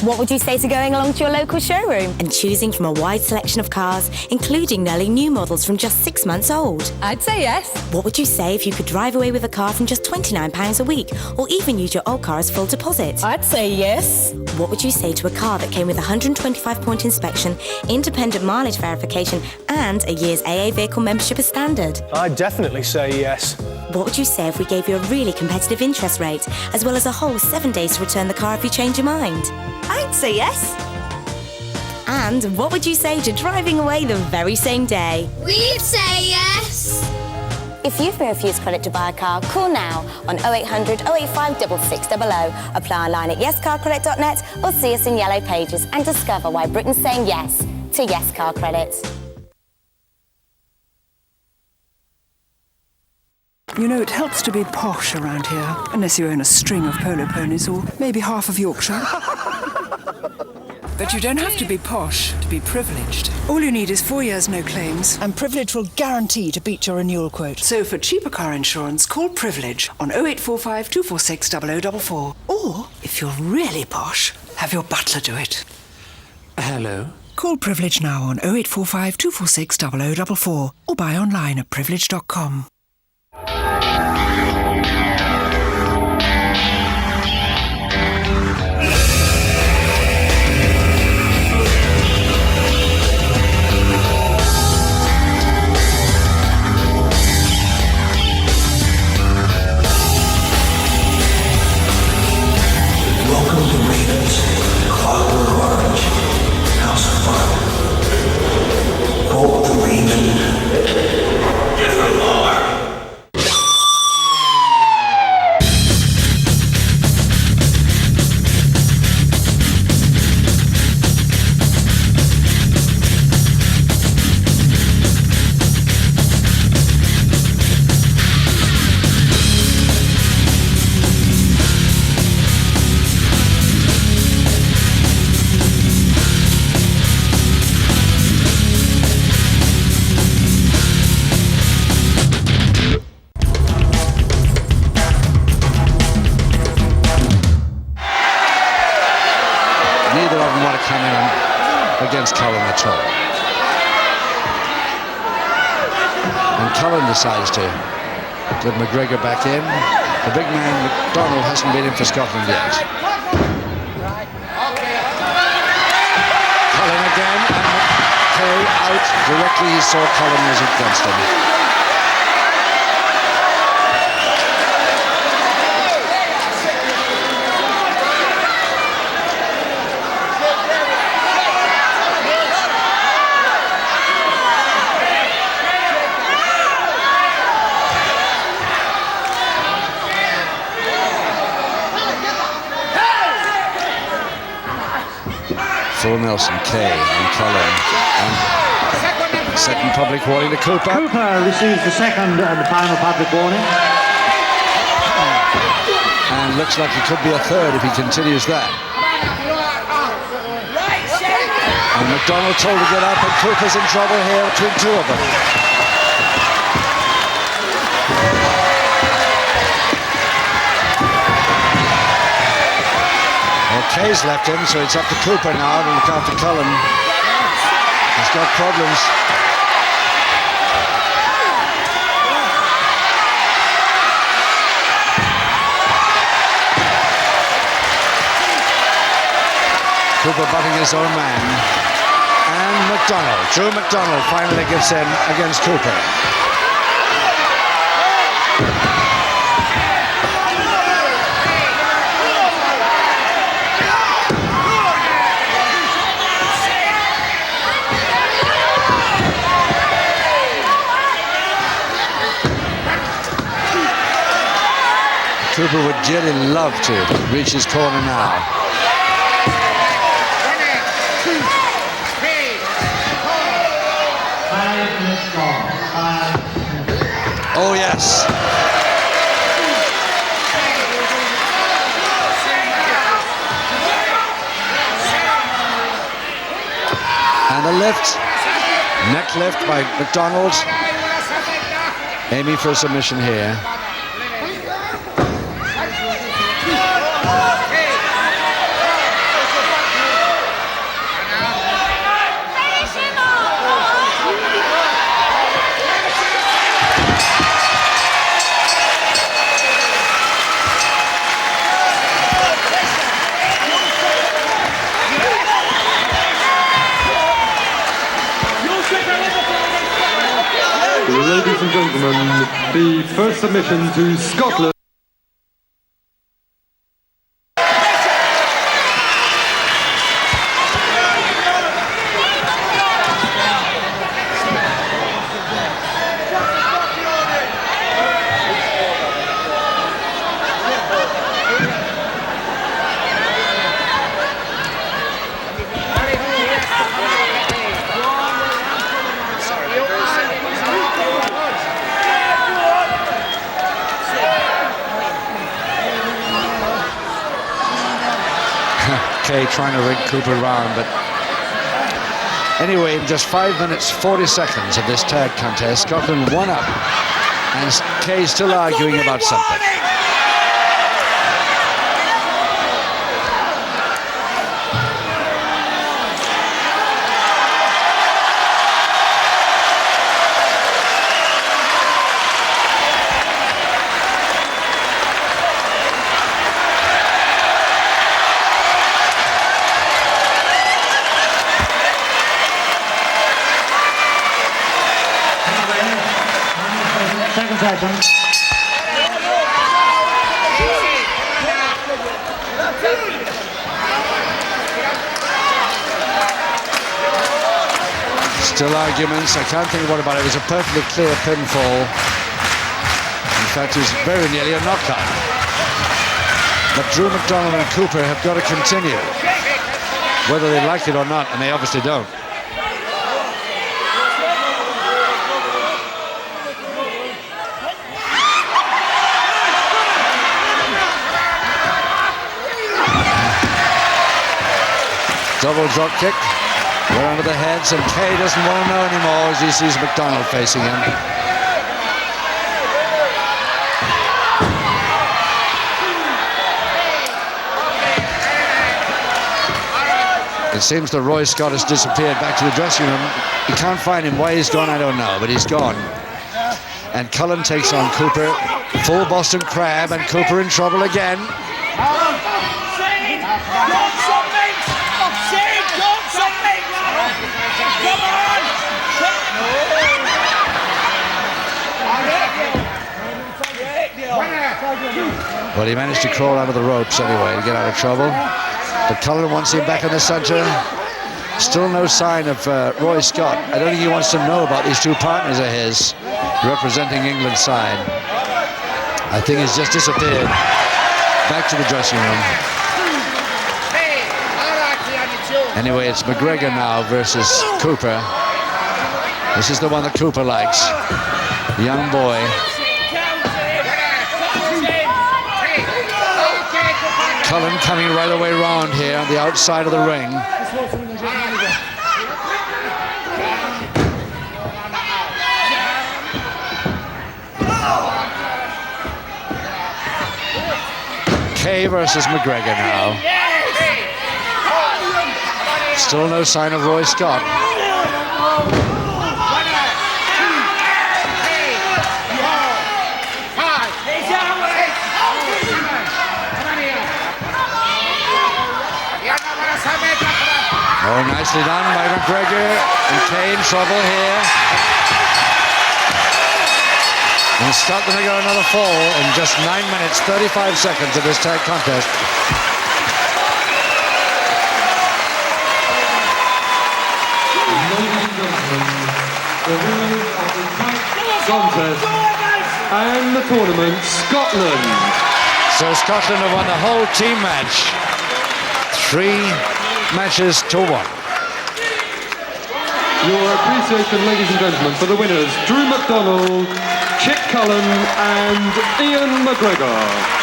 What would you say to going along to your local showroom and choosing from a wide selection of cars, including nearly new models from just 6 months old? I'd say yes. What would you say if you could drive away with a car from just £29 a week, or even use your old car as full deposit? I'd say yes. What would you say to a car that came with a 125-point inspection, independent mileage verification, and a year's AA vehicle membership as standard? I'd definitely say yes. What would you say if we gave you a really competitive interest rate, as well as a whole 7 days to return the car if you change your mind? I'd say yes. And what would you say to driving away the very same day? We'd say yes. If you've been refused credit to buy a car, call now on 0800 085 6600. Apply online at yescarcredit.net or see us in Yellow Pages and discover why Britain's saying yes to Yes Car Credit. You know, it helps to be posh around here, unless you own a string of polo ponies or maybe half of Yorkshire. But you don't have to be posh to be privileged. All you need is 4 years no claims, and Privilege will guarantee to beat your renewal quote. So for cheaper car insurance, call Privilege on 0845 246 0044. Or, if you're really posh, have your butler do it. Hello? Call Privilege now on 0845 246 0044 or buy online at privilege.com. Welcome to Raven's Clockwork Orange, House of Fun. Vote the Raven evermore. Neither of them want to come in against Cullen at all. And Cullen decides to get McGregor back in. The big man, McDonald, hasn't been in for Scotland yet. Cullen again, and Kaye out directly. He saw Cullen was against him. Full Nelson, Kaye and Cullen. And second public warning to Cooper. Cooper receives the second and final public warning. And looks like it could be a third if he continues that. And McDonald told to get up, and Cooper's in trouble here between two of them. Kaye's left him, so it's up to Cooper now to look after Cullen. He's got problems. Cooper butting his own man. And McDonald, Drew McDonald finally gives in against Cooper. Cooper would dearly love to reach his corner now. 1, 2, 3, 4. 5 minutes gone. 5 minutes. Oh, yes. And a lift. Neck lift by McDonald. Aiming for a submission here. The ladies ladies and gentlemen, the first submission to Scotland. Kaye trying to rig Cooper round, but anyway, in just 5 minutes 40 seconds of this tag contest, Scotland won up, and Kaye's still arguing about something. Still arguments. I can't think what about it. It was a perfectly clear pinfall. In fact, it was very nearly a knockout. But Drew McDonald and Cooper have got to continue, whether they like it or not, and they obviously don't. Double drop kick, right under the heads, and Kaye doesn't want to know anymore as he sees McDonald facing him. It seems that Roy Scott has disappeared back to the dressing room. You can't find him. Why he's gone, I don't know, but he's gone. And Cullen takes on Cooper. Full Boston Crab, and Cooper in trouble again. Well, he managed to crawl out of the ropes anyway to get out of trouble. But Cullen wants him back in the center. Still no sign of Roy Scott. I don't think he wants to know about these two partners of his representing England's side. I think he's just disappeared back to the dressing room. Anyway, it's McGregor now versus Cooper. This is the one that Cooper likes. Young boy. Cullen coming right away round here on the outside of the ring. Kaye versus McGregor now. Still no sign of Roy Scott. Oh, nicely done by McGregor, and Kaye in trouble here. And Scotland have got another fall in just 9 minutes, 35 seconds of this tag contest. The winners of the tag contest and the tournament, Scotland. So Scotland have won the whole team match. 3 matches to 1. Your appreciation, ladies and gentlemen, for the winners, Drew McDonald, Chic Cullen and Ian McGregor.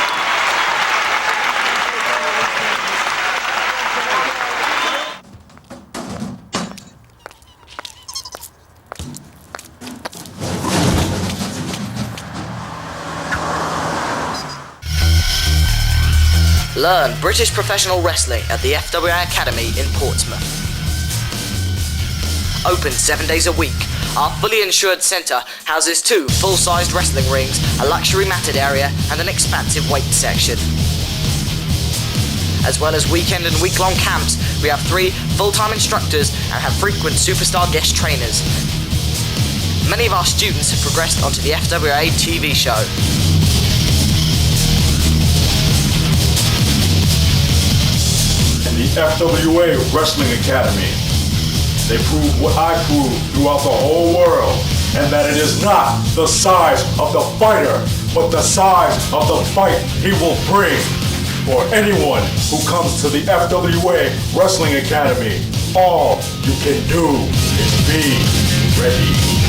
Learn British professional wrestling at the FWI Academy in Portsmouth. Open 7 days a week, our fully insured centre houses 2 full-sized wrestling rings, a luxury matted area and an expansive weight section. As well as weekend and week-long camps, we have 3 full-time instructors and have frequent superstar guest trainers. Many of our students have progressed onto the FWA TV show. And the FWA Wrestling Academy. They proved what I proved throughout the whole world, and that it is not the size of the fighter, but the size of the fight he will bring. For anyone who comes to the FWA Wrestling Academy, all you can do is be ready.